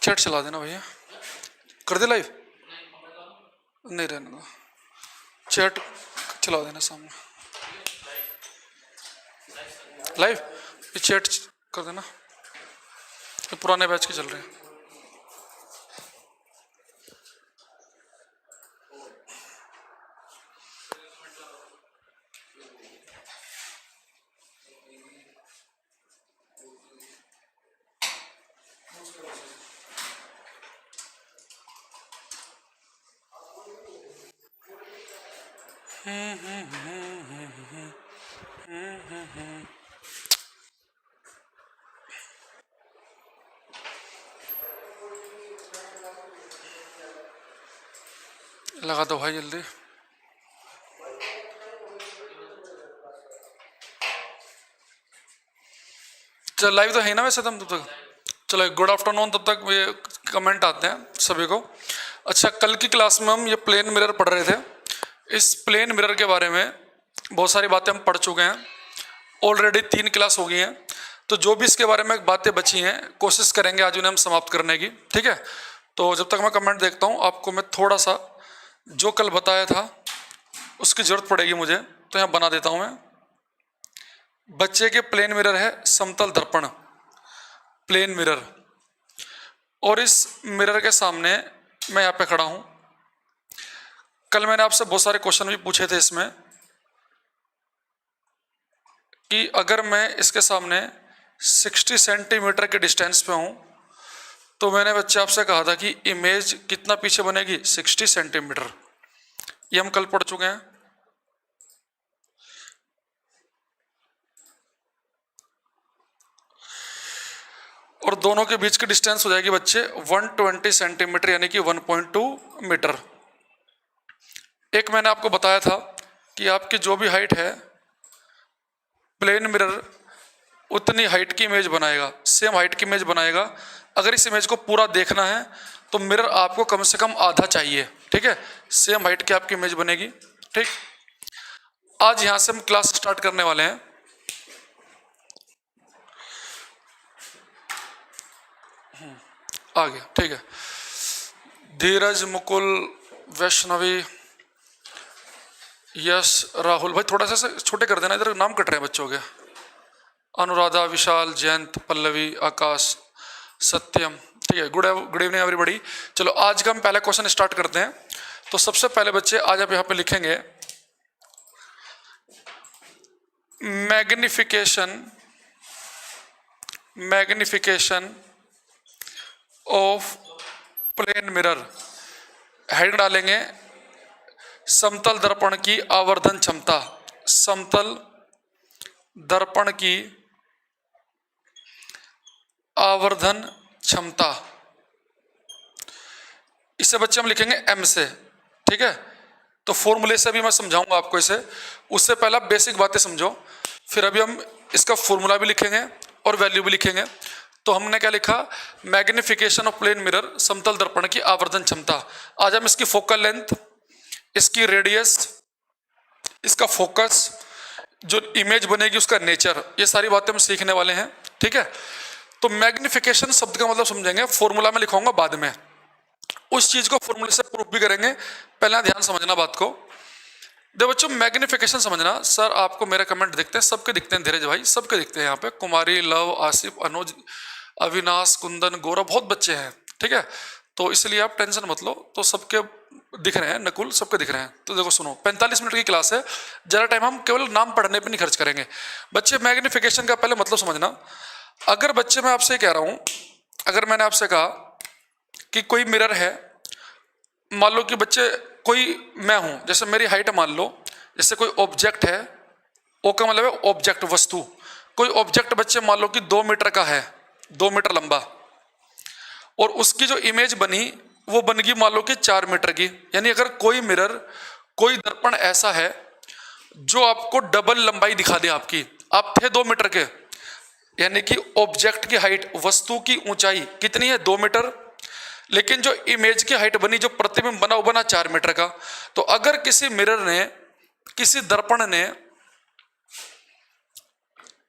Chat चला देना भैया, कर दे लाइव, नहीं रहने दो, चैट चला देना सामने लाइव, ये चैट कर देना, ये पुराने बैच के चल रहे हैं। लगा दो भाई जल्दी। चल लाइव तो है ना वैसे तब तक। चलो गुड आफ्टरनून, तब तक ये कमेंट आते हैं सभी को। अच्छा, कल की क्लास में हम ये प्लेन मिरर पढ़ रहे थे। इस प्लेन मिरर के बारे में बहुत सारी बातें हम पढ़ चुके हैं ऑलरेडी, 3 क्लास हो गई हैं। तो जो भी इसके बारे में बातें बची हैं कोशिश करेंगे आज उन्हें हम समाप्त करने की, ठीक है। तो जब तक मैं कमेंट देखता हूँ आपको मैं थोड़ा सा जो कल बताया था उसकी ज़रूरत पड़ेगी मुझे, तो यहाँ बना देता हूँ मैं। बच्चे के प्लेन मिरर है समतल दर्पण, प्लेन मिरर, और इस मिरर के सामने मैं यहाँ पे खड़ा हूँ। कल मैंने आपसे बहुत सारे क्वेश्चन भी पूछे थे इसमें कि अगर मैं इसके सामने 60 सेंटीमीटर के डिस्टेंस पे हूँ तो मैंने बच्चे आपसे कहा था कि इमेज कितना पीछे बनेगी, 60 सेंटीमीटर। ये हम कल पढ़ चुके हैं। और दोनों के बीच की डिस्टेंस हो जाएगी बच्चे 120 सेंटीमीटर, यानी कि 1.2 मीटर। एक मैंने आपको बताया था कि आपकी जो भी हाइट है प्लेन मिरर उतनी हाइट की इमेज बनाएगा, सेम हाइट की इमेज बनाएगा। अगर इस इमेज को पूरा देखना है तो मिरर आपको कम से कम आधा चाहिए, ठीक है। सेम हाइट की आपकी इमेज बनेगी, ठीक। आज यहां से हम क्लास स्टार्ट करने वाले हैं। आ गया, ठीक है। धीरज, मुकुल, वैष्णवी, यश, राहुल भाई थोड़ा सा छोटे कर देना, इधर नाम कट रहे हैं बच्चों के। अनुराधा, विशाल, जयंत, पल्लवी, आकाश, सत्यम, ठीक है। Good evening everybody. चलो आज का हम पहला क्वेश्चन स्टार्ट करते हैं। तो सबसे पहले बच्चे आज आप यहाँ पे लिखेंगे magnification of plane mirror. Head डालेंगे समतल दर्पण की आवर्धन क्षमता, समतल दर्पण की आवर्धन क्षमता। इसे बच्चे हम लिखेंगे m से, ठीक है। तो फॉर्मूले से भी मैं समझाऊंगा आपको इसे, उससे पहले बेसिक बातें समझो, फिर अभी हम इसका फॉर्मूला भी लिखेंगे और वैल्यू भी लिखेंगे। तो हमने क्या लिखा, मैग्निफिकेशन ऑफ प्लेन मिरर, समतल दर्पण की आवर्धन क्षमता। आज हम इसकी फोकल लेंथ, इसकी रेडियस, इसका फोकस, जो इमेज बनेगी उसका नेचर, ये सारी बातें हम सीखने वाले हैं, ठीक है। तो मैग्निफिकेशन शब्द का मतलब समझेंगे, फॉर्मूला में लिखाऊंगा बाद में, उस चीज को फॉर्मूले से प्रूफ भी करेंगे। पहला ध्यान समझना बात को। देखो बच्चों, मैग्निफिकेशन समझना। सर आपको मेरे कमेंट दिखते हैं, सबके दिखते हैं, धीरज भाई सबके दिखते हैं यहाँ पे, कुमारी, लव, आसिफ, अनुज, अविनाश, कुंदन, गौरव, बहुत बच्चे हैं, ठीक है। तो इसलिए आप टेंशन मत लो, तो सबके दिख रहे हैं, नकुल सबके दिख रहे हैं। तो देखो सुनो, 45 मिनट की क्लास है, ज़्यादा टाइम हम केवल नाम पढ़ने पे नहीं खर्च करेंगे। बच्चे मैग्निफिकेशन का पहले मतलब समझना। अगर बच्चे मैं आपसे कह रहा हूँ, अगर मैंने आपसे कहा कि कोई मिरर है, मान लो कि बच्चे कोई मैं हूँ, जैसे मेरी हाइट मान लो, जैसे कोई ऑब्जेक्ट है, ओ का मतलब है ऑब्जेक्ट, वस्तु। कोई ऑब्जेक्ट बच्चे मान लो कि 2 मीटर का है, 2 मीटर लंबा, और उसकी जो इमेज बनी वो बन गई मान लो कि 4 मीटर की। यानी अगर कोई मिरर, कोई दर्पण ऐसा है जो आपको डबल लंबाई दिखा दे आपकी, आप थे 2 मीटर के, यानी कि ऑब्जेक्ट की हाइट, वस्तु की ऊंचाई कितनी है, 2 मीटर, लेकिन जो इमेज की हाइट बनी, जो प्रतिबिंब बना वो बना 4 मीटर का। तो अगर किसी मिरर ने, किसी दर्पण ने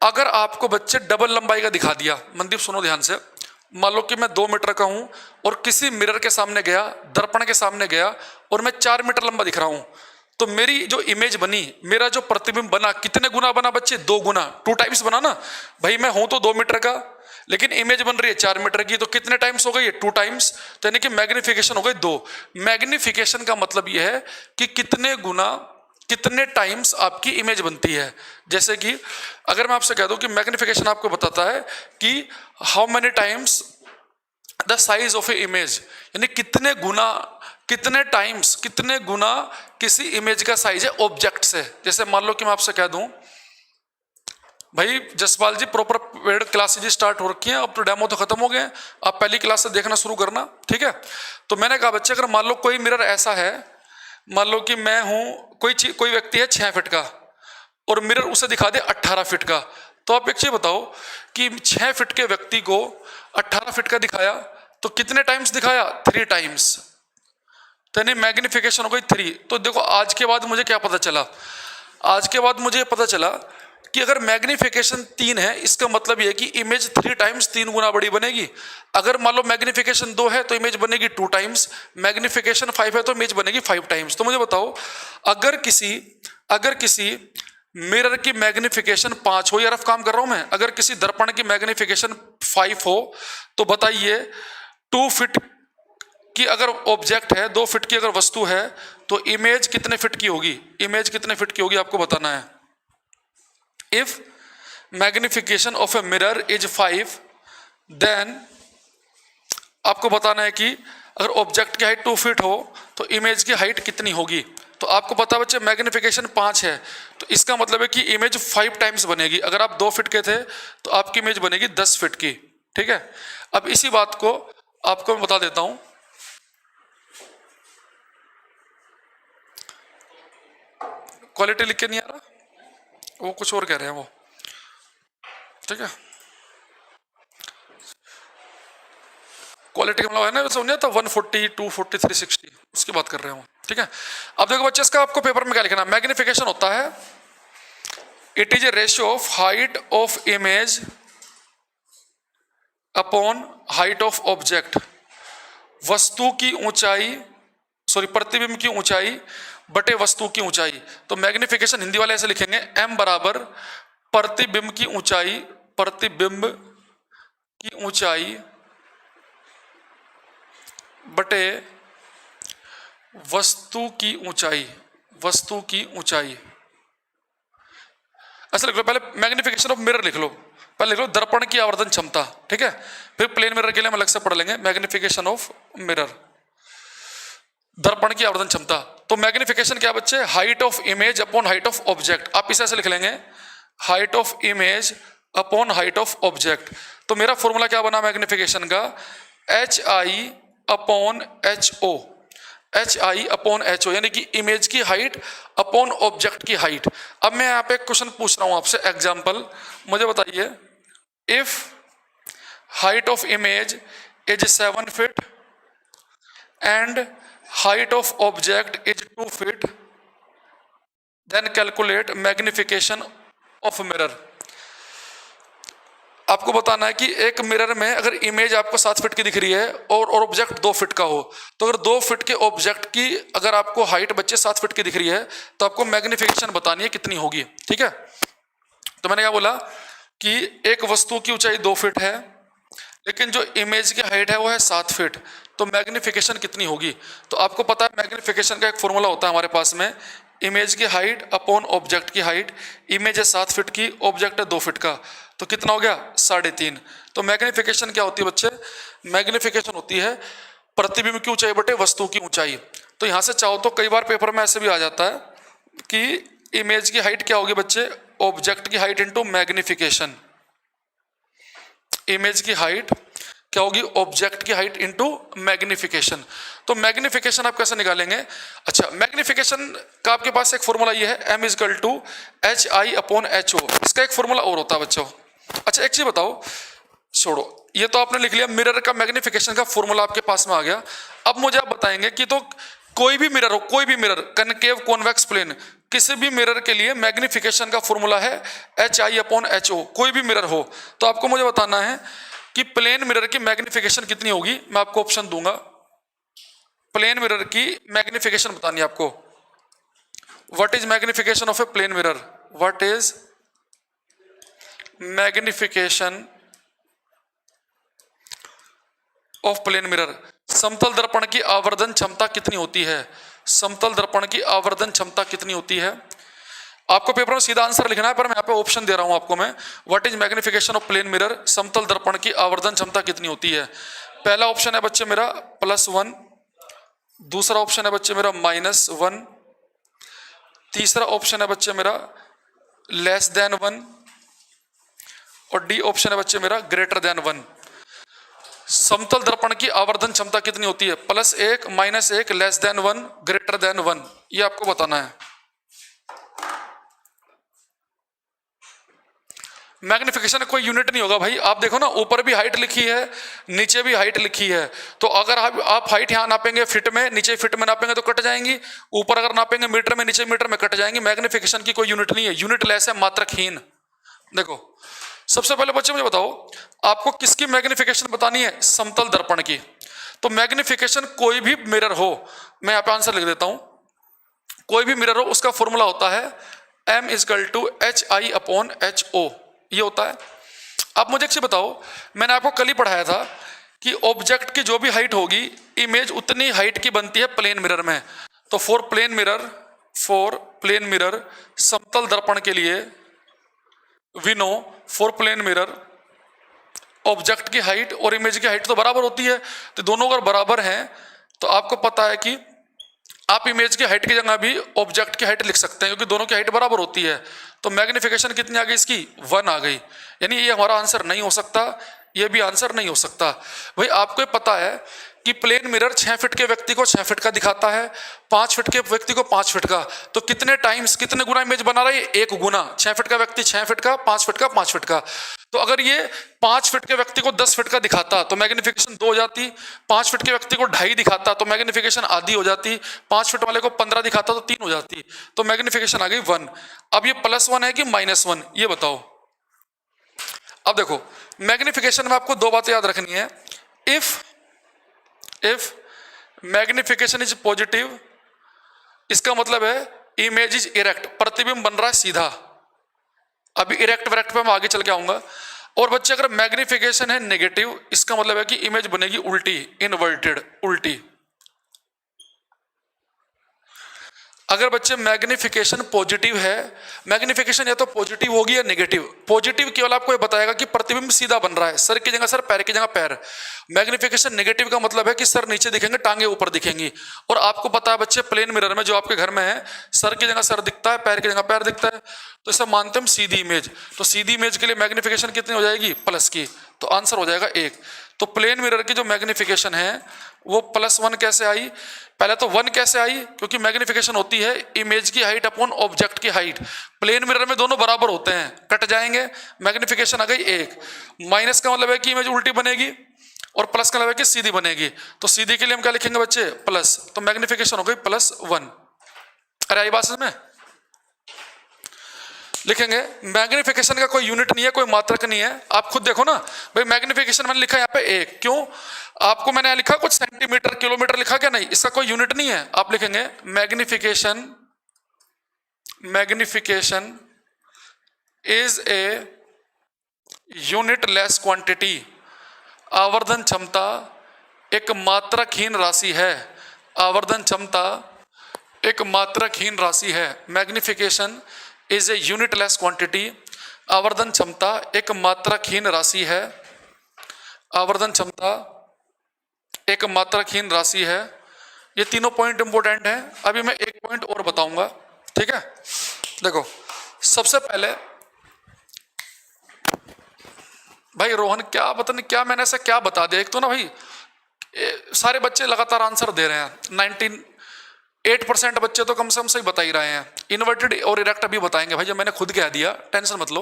अगर आपको बच्चे डबल लंबाई का दिखा दिया, मनदीप सुनो ध्यान से, मान लो कि मैं 2 मीटर का हूं और किसी मिरर के सामने गया, दर्पण के सामने गया और मैं 4 मीटर लंबा दिख रहा हूं, तो मेरी जो इमेज बनी, मेरा जो प्रतिबिंब बना, कितने गुना बना बच्चे? 2 गुना, 2 टाइम्स बना ना भाई। मैं हूं तो 2 मीटर का, लेकिन इमेज बन रही है 4 मीटर की, तो कितने टाइम्स हो गई? 2 टाइम्स। तो यानी कि मैग्निफिकेशन हो गई 2। मैग्निफिकेशन का मतलब यह है कि कितने गुना, कितने टाइम्स आपकी इमेज बनती है। जैसे कि अगर मैं आपसे कह दूं कि मैग्निफिकेशन आपको बताता है कि how many times the size of A image, यानी कितने गुना, कितने टाइम्स, कितने गुना किसी इमेज का साइज है ऑब्जेक्ट से। जैसे मान लो कि मैं आपसे कह दूं भाई जसपाल जी प्रॉपर पेड क्लासेज स्टार्ट हो रखी हैं, अब तो डेमो तो खत्म हो गए हैं, आप पहली क्लास से देखना शुरू करना, ठीक है। तो मैंने कहा बच्चे, अगर मान लो कोई मिरर ऐसा है, मान लो कि मैं हूं, कोई व्यक्ति है 6 फीट का और मिरर उसे दिखा दे 18 फीट का, तो आप एक चीज बताओ कि 6 फीट के व्यक्ति को 18 फीट का दिखाया तो कितने टाइम्स दिखाया? 3 टाइम्स। तो यानी मैग्निफिकेशन हो गई 3। तो देखो आज के बाद मुझे क्या पता चला? आज के बाद मुझे पता चला कि अगर मैग्निफिकेशन 3 है, इसका मतलब यह है कि इमेज 3 टाइम्स, 3 गुना बड़ी बनेगी। अगर मान लो मैग्निफिकेशन 2 है तो इमेज बनेगी 2 टाइम्स, मैग्निफिकेशन 5 है तो इमेज बनेगी 5 टाइम्स। तो मुझे बताओ, अगर किसी मिरर की मैग्निफिकेशन 5 हो, या रफ काम कर रहा हूं मैं, अगर किसी दर्पण की मैग्निफिकेशन 5 हो, तो बताइए 2 फीट की अगर ऑब्जेक्ट है, 2 फीट की अगर वस्तु है, तो इमेज कितने फीट की होगी? इमेज कितने फीट की होगी आपको बताना है। If magnification of a mirror is 5, then आपको बताना है कि अगर ऑब्जेक्ट की हाइट 2 फीट हो तो इमेज की हाइट कितनी होगी। तो आपको पता बच्चे मैग्निफिकेशन 5 है, तो इसका मतलब है कि इमेज 5 टाइम्स बनेगी। अगर आप 2 फीट के थे तो आपकी इमेज बनेगी 10 फीट की, ठीक है। अब इसी बात को आपको मैं बता देता हूं। क्वालिटी लिख के नहीं आ रहा, वो कुछ और कह रहे हैं वो, ठीक है। क्वालिटी का मतलब है ना, समझे तो 140, 240, 360 उसकी बात कर रहे हो, ठीक है। अब देखो बच्चे, इसका आपको पेपर में क्या लिखना, मैग्निफिकेशन होता है it is a ratio of height of image upon height of object. वस्तु की ऊंचाई, प्रतिबिंब की ऊंचाई बटे वस्तु की ऊंचाई। तो मैग्निफिकेशन हिंदी वाले ऐसे लिखेंगे, m बराबर प्रतिबिंब की ऊंचाई, प्रतिबिंब की ऊंचाई बटे वस्तु की ऊंचाई, वस्तु की ऊंचाई। ऐसा लिख लो, पहले मैग्निफिकेशन ऑफ मिरर लिख लो, पहले लिख लो दर्पण की आवर्धन क्षमता, ठीक है। फिर प्लेन मिरर के लिए हम अलग से पढ़ लेंगे मैग्निफिकेशन ऑफ मिरर, दर्पण की आवर्धन क्षमता। तो मैग्निफिकेशन क्या बच्चे? Height of image upon height of object. आप इसे ऐसे लिख लेंगे, height of image upon height of object. तो मेरा फॉर्मूला क्या बना मैग्निफिकेशन का? HI upon HO, HI upon HO, यानी कि इमेज की हाइट अपॉन ऑब्जेक्ट की हाइट। अब मैं यहाँ पे एक क्वेश्चन पूछ रहा हूं आपसे, एग्जाम्पल, मुझे बताइए, if height of image is 7 feet and height of object is 2 feet, then calculate magnification of mirror। आपको बताना है कि एक मिरर में अगर इमेज आपको 7 फीट की दिख रही है और ऑब्जेक्ट 2 फीट का हो, तो अगर 2 फीट के ऑब्जेक्ट की अगर आपको हाइट बच्चे 7 फीट की दिख रही है, तो आपको मैग्निफिकेशन बतानी है कितनी होगी, ठीक है। तो मैंने क्या बोला कि एक वस्तु की ऊंचाई 2 फीट है, लेकिन जो इमेज की हाइट है वो है 7 फीट, तो मैग्निफिकेशन कितनी होगी? तो आपको पता है मैग्निफिकेशन का एक फॉर्मूला होता है हमारे पास में, इमेज की हाइट अपॉन ऑब्जेक्ट की हाइट। इमेज है 7 फीट की, ऑब्जेक्ट है 2 फीट का, तो कितना हो गया? 3.5। तो मैग्निफिकेशन क्या होती है बच्चे? मैग्निफिकेशन होती है प्रतिबिंब की ऊंचाई बटे वस्तु की ऊंचाई। तो यहां से चाहो तो कई बार पेपर में ऐसे भी आ जाता है कि इमेज की हाइट क्या होगी बच्चे? ऑब्जेक्ट की हाइट इंटू मैग्निफिकेशन। इमेज की हाइट क्या होगी? ऑब्जेक्ट की हाइट इंटू मैग्निफिकेशन। तो मैग्निफिकेशन आप कैसे निकालेंगे? अच्छा, मैग्निफिकेशन का आपके पास एक फॉर्मूला ये है, m is equal to HI upon HO। इसका एक फॉर्मूला और होता है बच्चों। अच्छा एक चीज बताओ, छोड़ो ये तो आपने लिख लिया, मिरर का मैग्निफिकेशन का फॉर्मूला आपके पास में आ गया। अब मुझे आप बताएंगे कि तो कोई भी मिरर हो, कोई भी मिरर, कनकेव, कॉन्वेक्स, प्लेन, किसी भी मिरर के लिए मैग्निफिकेशन का फॉर्मूला है HI अपॉन HO। कोई भी मिरर हो तो आपको मुझे बताना है कि प्लेन मिरर की मैग्निफिकेशन कितनी होगी, मैं आपको ऑप्शन दूंगा। प्लेन मिरर की मैग्निफिकेशन बतानी है आपको। What is magnification of a plane mirror, what is magnification of plane mirror. समतल दर्पण की आवर्धन क्षमता कितनी होती है, समतल दर्पण की आवर्धन क्षमता कितनी होती है। आपको पेपर में सीधा आंसर लिखना है, पर मैं यहाँ पे ऑप्शन दे रहा हूं आपको मैं। What is magnification of plane mirror, समतल दर्पण की आवर्धन क्षमता कितनी होती है। पहला ऑप्शन है बच्चे मेरा +1, दूसरा ऑप्शन है बच्चे मेरा -1, तीसरा ऑप्शन है बच्चे मेरा <1 और डी ऑप्शन है बच्चे मेरा >1। समतल दर्पण की आवर्धन क्षमता कितनी होती है, +1, -1, <1, >1, ये आपको बताना है। मैग्निफिकेशन कोई यूनिट नहीं होगा भाई। आप देखो ना, ऊपर भी हाइट लिखी है, नीचे भी हाइट लिखी है, तो अगर आप हाइट यहाँ नापेंगे फीट में, नीचे फीट में नापेंगे तो कट जाएंगी, ऊपर अगर नापेंगे मीटर में, नीचे मीटर में कट जाएंगी। मैग्निफिकेशन की कोई यूनिट नहीं है, यूनिट लेस है, मात्रकहीन। देखो सबसे पहले बच्चे मुझे बताओ, आपको किसकी मैग्निफिकेशन बतानी है, समतल दर्पण की। तो मैग्निफिकेशन कोई भी मिरर हो, मैं यहाँ पे आंसर लिख देता हूं, कोई भी मिरर हो उसका फॉर्मूला होता है M = HI/HO, ये होता है। अब मुझे एक चीज बताओ, मैंने आपको कल ही पढ़ाया था कि ऑब्जेक्ट की जो भी हाइट होगी, इमेज उतनी हाइट की बनती है प्लेन मिरर में। तो फॉर प्लेन मिरर समतल दर्पण के लिए we know, for plane mirror object की हाइट और इमेज की हाइट तो बराबर होती है। तो दोनों अगर बराबर हैं तो आपको पता है कि आप इमेज की हाइट की जगह भी ऑब्जेक्ट की हाइट लिख सकते हैं, क्योंकि दोनों की हाइट बराबर होती है। तो मैग्निफिकेशन कितनी आ गई इसकी, 1 आ गई। यानी ये हमारा आंसर नहीं हो सकता, ये भी आंसर नहीं हो सकता। भाई आपको पता है कि प्लेन मिरर 6 फीट के व्यक्ति को 6 फीट का दिखाता है, 5 फीट के व्यक्ति को 5 फीट का। तो कितने टाइम्स, कितने गुना इमेज बना रहा है, 1 गुना। 6 फीट का व्यक्ति 6 फीट का, 5 फीट का 5 फीट का। तो अगर ये 5 फीट के व्यक्ति को 10 फीट का दिखाता तो मैग्निफिकेशन 2 हो जाती, 5 फीट के व्यक्ति को 2.5 दिखाता तो मैग्निफिकेशन आधी हो जाती, 5 फीट वाले को 15 दिखाता तो 3 हो जाती। तो मैग्निफिकेशन आ गई 1। अब ये +1 है कि -1, ये बताओ। अब देखो मैग्निफिकेशन में आपको 2 बातें याद रखनी है। इफ मैग्निफिकेशन इज पॉजिटिव, इसका मतलब है इमेज इज इरेक्ट, प्रतिबिंब बन रहा है सीधा। अभी इरेक्ट वरेक्ट पे मैं आगे चल के आऊंगा। और बच्चे अगर मैग्निफिकेशन है नेगेटिव, इसका मतलब है कि इमेज बनेगी उल्टी, इनवर्टेड, उल्टी। अगर बच्चे मैग्निफिकेशन पॉजिटिव है, मैग्निफिकेशन या तो पॉजिटिव होगी या नेगेटिव। पॉजिटिव केवल आपको ये बताएगा कि प्रतिबिंब सीधा बन रहा है, सर की जगह सर, पैर की जगह पैर। मैग्निफिकेशन नेगेटिव का मतलब है कि सर नीचे दिखेंगे, टांगे ऊपर दिखेंगी। और आपको पता है बच्चे, प्लेन मिरर में जो आपके घर में है, सर की जगह सर दिखता है, पैर की जगह पैर दिखता है। तो इसे मानते हैं हम सीधी इमेज। तो सीधी इमेज के लिए मैग्निफिकेशन कितनी हो जाएगी, प्लस की। तो आंसर हो जाएगा 1। तो प्लेन मिरर की जो मैग्निफिकेशन है वो +1 कैसे आई, पहले तो 1 कैसे आई, क्योंकि मैग्निफिकेशन होती है इमेज की हाइट अपॉन ऑब्जेक्ट की हाइट। प्लेन मिरर में दोनों बराबर होते हैं, कट जाएंगे, मैग्निफिकेशन आ गई 1। माइनस का मतलब है कि इमेज उल्टी बनेगी, और प्लस का मतलब है कि सीधी बनेगी। तो सीधी के लिए हम क्या लिखेंगे बच्चे, प्लस। तो मैग्निफिकेशन हो गई +1। अरे आई बात समझ में, लिखेंगे। मैग्निफिकेशन का कोई यूनिट नहीं है, कोई मात्रक नहीं है। आप खुद देखो ना भाई, मैग्निफिकेशन मैंने लिखा यहाँ पे 1, क्यों, आपको मैंने लिखा कुछ सेंटीमीटर किलोमीटर लिखा क्या, नहीं, इसका कोई यूनिट नहीं है। आप लिखेंगे magnification is a unit less quantity. आवर्धन क्षमता एक मात्रकहीन राशि है, आवर्धन क्षमता एक मात्रकहीन राशि है। Magnification is a unit less quantity, आवर्धन क्षमता एक मात्रकहीन राशि है, आवर्धन क्षमता एक मात्रकहीन राशि है। ये तीनों पॉइंट इंपॉर्टेंट हैं। अभी मैं एक पॉइंट और बताऊंगा, ठीक है। देखो सबसे पहले भाई रोहन, क्या पता नहीं क्या मैंने ऐसा क्या बता दिया। एक तो ना भाई सारे बच्चे लगातार आंसर दे रहे हैं, 98% बच्चे तो कम से कम सही बता ही रहे हैं। इन्वर्टेड और इरेक्ट अभी बताएंगे भाई, जब मैंने खुद कह दिया, टेंशन मत लो।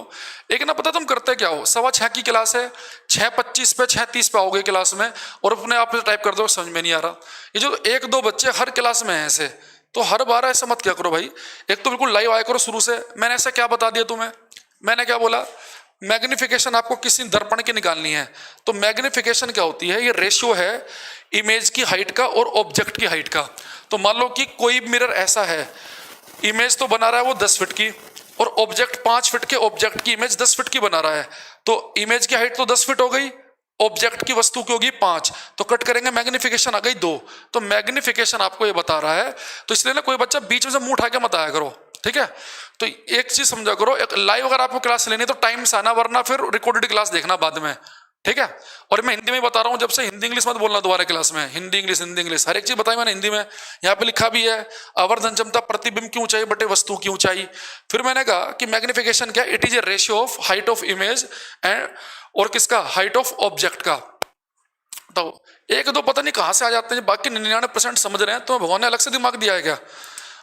एक ना पता तुम करते क्या हो, 6:15 की क्लास है, 6:25 पे 6:30 पे आओगे क्लास में, और अपने आप से टाइप कर दो, समझ में नहीं आ रहा। ये जो 1-2 बच्चे हर क्लास में हैं ऐसे, तो हर बार ऐसा मत क्या करो भाई। एक तो बिल्कुल लाइव आया करो शुरू से। मैंने ऐसा क्या बता दिया तुम्हें, मैंने क्या बोला, मैग्निफिकेशन आपको किसी दर्पण की निकालनी है, तो मैग्निफिकेशन क्या होती है, ये रेशियो है इमेज की हाइट का और ऑब्जेक्ट की हाइट का। तो मान लो कि कोई मिरर ऐसा है, इमेज तो बना रहा है वो 10 फीट की और ऑब्जेक्ट 5 फीट के, ऑब्जेक्ट की इमेज 10 फीट की बना रहा है, तो इमेज की हाइट तो 10 फीट हो गई, ऑब्जेक्ट की वस्तु की होगी 5, तो कट करेंगे मैग्निफिकेशन आ गई 2। तो मैग्निफिकेशन आपको ये बता रहा है, तो इसलिए ना कोई बच्चा बीच में से मुंह उठा के मत आया करो, ठीक है। तो एक चीज समझा करो, एक लाइव अगर आपको क्लास लेनी है तो टाइम से आना, वरना फिर रिकॉर्डेड क्लास देखना बाद में, ठीक है। और मैं हिंदी में बता रहा हूं, जब से हिंदी इंग्लिश मत बोलना दोबारा क्लास में, हिंदी इंग्लिश हर एक चीज बताई मैंने हिंदी में। यहाँ पे लिखा भी है आवर्धन क्षमता प्रतिबिंब की ऊंचाई बटे वस्तु की ऊंचाई। फिर मैंने कहा कि मैग्निफिकेशन क्या, it is a ratio of height of image and, और किसका, हाइट ऑफ ऑब्जेक्ट का। तो एक दो पता नहीं कहां से आ जाते हैं, बाकी 99% समझ रहे हैं, तो भगवान ने अलग से दिमाग दिया है क्या।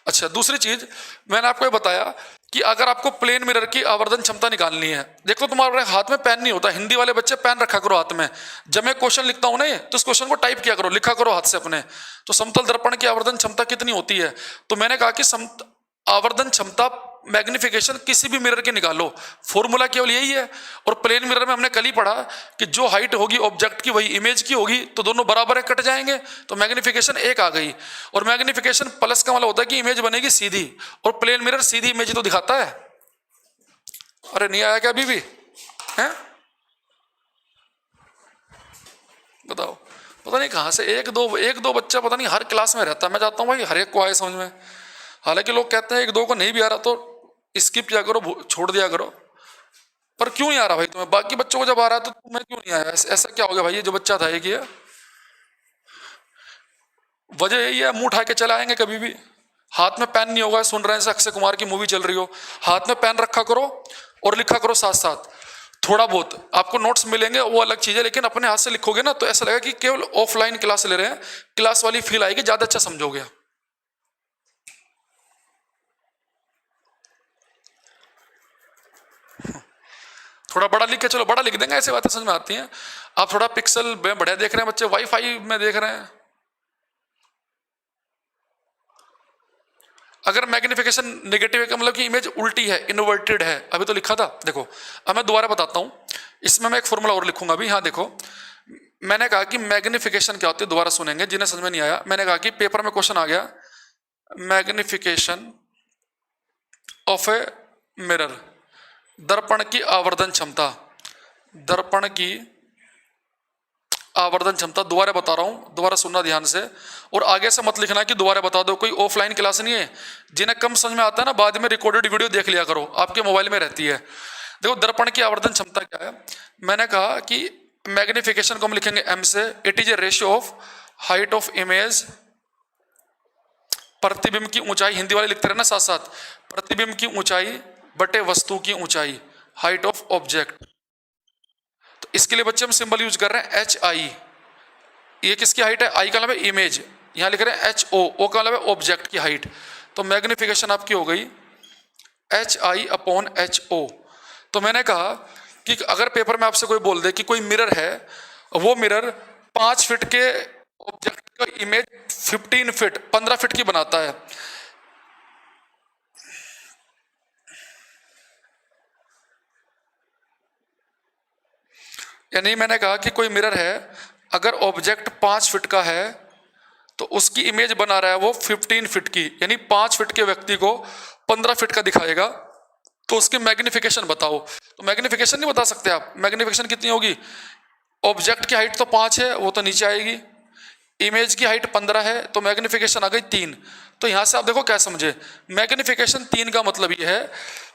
अच्छा, दूसरी चीज मैंने आपको ये बताया कि अगर आपको प्लेन मिरर की आवर्धन क्षमता निकालनी है, देखो तुम्हारे हाथ में पेन नहीं होता, हिंदी वाले बच्चे पेन रखा करो हाथ में, जब मैं क्वेश्चन लिखता हूं ना ये, तो इस क्वेश्चन को टाइप किया करो, लिखा करो हाथ से अपने। तो समतल दर्पण की आवर्धन क्षमता कितनी होती है, तो मैंने कहा कि आवर्धन क्षमता मैग्निफिकेशन किसी भी मिरर के निकालो, फॉर्मूला केवल यही है। और प्लेन मिरर में हमने कल ही पढ़ा कि जो हाइट होगी ऑब्जेक्ट की वही इमेज की होगी, तो दोनों बराबर है, कट जाएंगे, तो मैग्निफिकेशन 1 आ गई। और मैग्निफिकेशन प्लस का मतलब होता है कि इमेज बनेगी सीधी, और प्लेन मिरर सीधी इमेज तो दिखाता है। अरे नहीं आया क्या अभी भी है, बताओ। पता नहीं कहां से एक दो बच्चा पता नहीं हर क्लास में रहता है। मैं चाहता हूँ भाई हर एक को आए समझ में। हालांकि लोग कहते हैं एक दो को नहीं भी आ रहा तो स्किप किया करो, छोड़ दिया करो, पर क्यों नहीं आ रहा भाई तुम्हें, बाकी बच्चों को जब आ रहा है तो तुम्हें क्यों नहीं आया, ऐसा क्या हो गया भाई। ये जो बच्चा था एक ही है, वजह यही है, मुंह उठा के चले आएंगे कभी भी। हाथ में पेन नहीं होगा, सुन रहे हैं अक्षय कुमार की मूवी चल रही हो, हाथ में पेन रखा करो और लिखा करो साथ साथ। थोड़ा बहुत आपको नोट्स मिलेंगे वो अलग चीज है, लेकिन अपने हाथ से लिखोगे ना तो ऐसा लगेगा कि केवल ऑफलाइन क्लास ले रहे हैं, क्लास वाली फील आएगी, ज्यादा अच्छा समझोगे। थोड़ा बड़ा लिख के चलो, बड़ा लिख देंगे, ऐसे बातें समझ में आती हैं। आप थोड़ा पिक्सल में बढ़िया देख रहे हैं बच्चे, वाईफाई में देख रहे हैं। अगर मैग्निफिकेशन नेगेटिव है का मतलब कि इमेज उल्टी है, इन्वर्टेड है, अभी तो लिखा था देखो। अब मैं दोबारा बताता हूं, इसमें मैं एक फॉर्मूला और लिखूंगा अभी। हाँ देखो, मैंने कहा कि मैग्निफिकेशन क्या होती है, दोबारा सुनेंगे जिन्हें समझ में नहीं आया। मैंने कहा कि पेपर में क्वेश्चन आ गया, मैग्निफिकेशन ऑफ ए मिरर, दर्पण की आवर्धन क्षमता, दर्पण की आवर्धन क्षमता। दोबारा बता रहा हूं, दोबारा सुनना ध्यान से, और आगे से मत लिखना कि दोबारा बता दो, कोई ऑफलाइन क्लास नहीं है। जिन्हें कम समझ में आता है ना, बाद में रिकॉर्डेड वीडियो देख लिया करो, आपके मोबाइल में रहती है। देखो दर्पण की आवर्धन क्षमता क्या है, मैंने कहा कि मैग्निफिकेशन को हम लिखेंगे एम से, it is a ratio of height of image, प्रतिबिंब की ऊंचाई, हिंदी वाले लिखते रहे ना साथ साथ, प्रतिबिंब की ऊंचाई बटे वस्तु की ऊंचाई, हाइट ऑफ ऑब्जेक्ट। तो इसके लिए बच्चे हम सिंबल यूज कर रहे हैं एच आई। ये किसकी हाइट है, आई का मतलब है इमेज, यहां लिख रहे हैं एच ओ, ओ का मतलब है ऑब्जेक्ट की हाइट। तो मैग्निफिकेशन आपकी हो गई H I upon H O. तो मैंने कहा कि अगर पेपर में आपसे कोई बोल दे कि कोई मिरर है, वो मिरर 5 फीट के ऑब्जेक्ट का इमेज 15 फीट की बनाता है, यानी मैंने कहा कि कोई मिरर है, अगर ऑब्जेक्ट 5 फीट का है तो उसकी इमेज बना रहा है वो 15 फीट की, यानी 5 फीट के व्यक्ति को 15 फीट का दिखाएगा। तो उसकी मैग्निफिकेशन बताओ। तो मैग्निफिकेशन नहीं बता सकते आप, मैग्निफिकेशन कितनी होगी, ऑब्जेक्ट की हाइट तो 5 है, वो तो नीचे आएगी, इमेज की हाइट 15 है, तो मैग्निफिकेशन आ गई 3। तो यहां से आप देखो क्या समझे, मैग्निफिकेशन 3 का मतलब ये है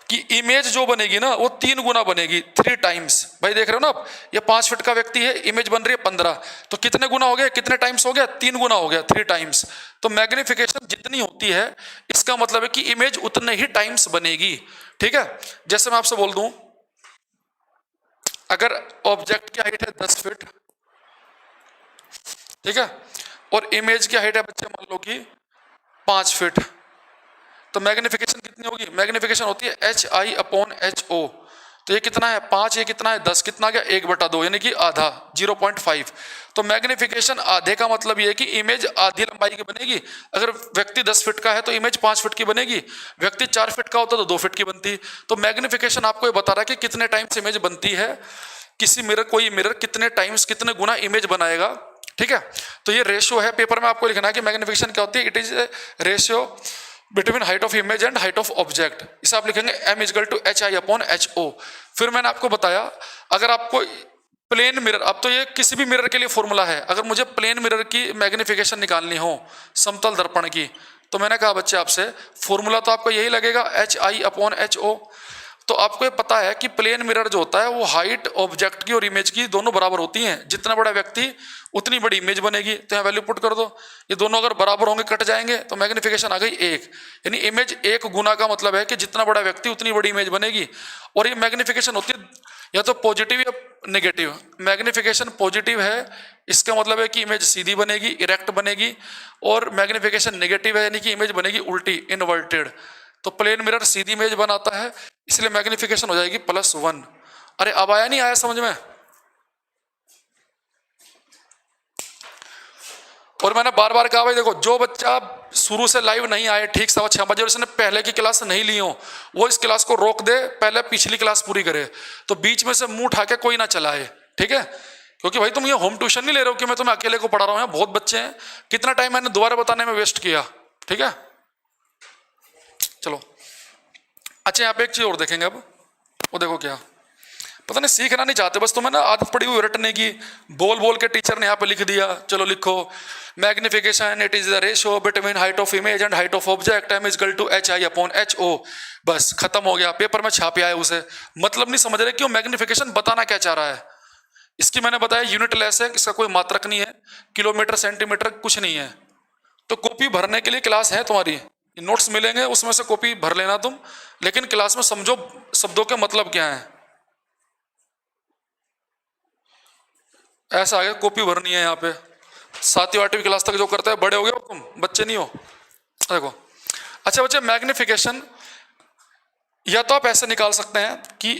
कि इमेज जो बनेगी ना वो 3 गुना बनेगी, 3 टाइम्स। भाई देख रहे हो ना आप, ये 5 फीट का व्यक्ति है, इमेज बन रही है 15, तो कितने गुना हो गया, कितने टाइम्स हो गया, 3 गुना हो गया, 3 टाइम्स। तो मैग्निफिकेशन जितनी होती है इसका मतलब है कि इमेज उतने ही टाइम्स बनेगी, ठीक है। जैसे मैं आपसे बोल दूं, अगर ऑब्जेक्ट की हाइट है 10 फीट, ठीक है, और इमेज की हाइट है बच्चे मान लो कि 5 फीट, तो मैग्निफिकेशन कितनी होगी, मैग्निफिकेशन होती है H I upon H O. तो ये कितना है 5, ये कितना है 10, कितना गया 1/2 यानी कि आधा 0.5। तो मैग्निफिकेशन आधे का मतलब ये है कि इमेज आधी लंबाई की बनेगी। अगर व्यक्ति 10 फीट का है तो इमेज 5 फीट की बनेगी, व्यक्ति 4 फीट का होता तो 2 फीट की बनती। तो मैग्निफिकेशन आपको ये बता रहा है कि कितने टाइम्स इमेज बनती है, किसी मिरर, कोई मिरर कितने टाइम्स कितने गुना इमेज बनाएगा। ठीक है, तो ये रेशियो है, पेपर में आपको लिखना है कि मैग्निफिकेशन क्या होती है। It is ratio between height of image and height of object. इसे आप लिखेंगे m=hi/ho। फिर मैंने आपको बताया अगर आपको प्लेन मिरर, अब तो ये किसी भी मिरर के लिए फॉर्मूला है, अगर मुझे प्लेन मिरर की मैग्निफिकेशन निकालनी हो समतल दर्पण की, तो मैंने कहा बच्चे आपसे फॉर्मूला तो आपको यही लगेगा hi/ho। तो आपको ये पता है कि प्लेन मिरर जो होता है वो हाइट ऑब्जेक्ट की और इमेज की दोनों बराबर होती हैं। जितना बड़ा व्यक्ति उतनी बड़ी इमेज बनेगी। तो यहाँ वैल्यू पुट कर दो, ये दोनों अगर बराबर होंगे कट जाएंगे तो मैग्निफिकेशन आ गई 1, यानी इमेज 1 गुना का मतलब है कि जितना बड़ा व्यक्ति उतनी बड़ी इमेज बनेगी। और ये मैग्निफिकेशन होती है या तो पॉजिटिव या नेगेटिव। मैग्निफिकेशन पॉजिटिव है, इसका मतलब है कि इमेज सीधी बनेगी, इरेक्ट बनेगी। और मैग्निफिकेशन नेगेटिव है यानी कि इमेज बनेगी उल्टी, इनवर्टेड। तो प्लेन मिरर सीधी इमेज बनाता है, इसलिए मैग्निफिकेशन हो जाएगी +1। अरे अब आया नहीं आया समझ में? और मैंने बार बार कहा भाई देखो, जो बच्चा शुरू से लाइव नहीं आए ठीक 6:15 बजे और इसने पहले की क्लास नहीं ली हो, वो इस क्लास को रोक दे, पहले पिछली क्लास पूरी करे। तो बीच में से मुंह उठा के कोई ना चलाए, ठीक है? क्योंकि भाई तुम ये होम ट्यूशन नहीं ले रहे हो कि मैं तुम्हें अकेले को पढ़ा रहा हूँ, यहाँ बहुत बच्चे हैं, कितना टाइम मैंने दोबारा बताने में वेस्ट किया। ठीक है, चलो। अच्छा, यहाँ पे एक चीज और देखेंगे अब, वो देखो क्या, पता नहीं सीखना नहीं चाहते, बस तुम्हें ना आदत पड़ी हुई रटने की, बोल बोल के टीचर ने यहाँ पे लिख दिया, चलो लिखो magnification it is the ratio between height of image and height of object m=hi/ho। बस खत्म हो गया, पेपर में छाप आया उसे। मतलब नहीं समझ रहे क्यों मैग्निफिकेशन बताना क्या चाह रहा है। इसकी मैंने बताया यूनिट लेस है, इसका कोई मात्रक नहीं है, किलोमीटर सेंटीमीटर कुछ नहीं है। तो कॉपी भरने के लिए क्लास है तुम्हारी, नोट्स मिलेंगे उसमें से कॉपी भर लेना तुम, लेकिन क्लास में समझो शब्दों के मतलब क्या है। ऐसा आ गया कॉपी भरनी है यहाँ पे, 7वीं 8वीं क्लास तक जो करता है, बड़े हो गए हो तुम, बच्चे नहीं हो। देखो अच्छा बच्चे, मैग्निफिकेशन या तो आप ऐसे निकाल सकते हैं कि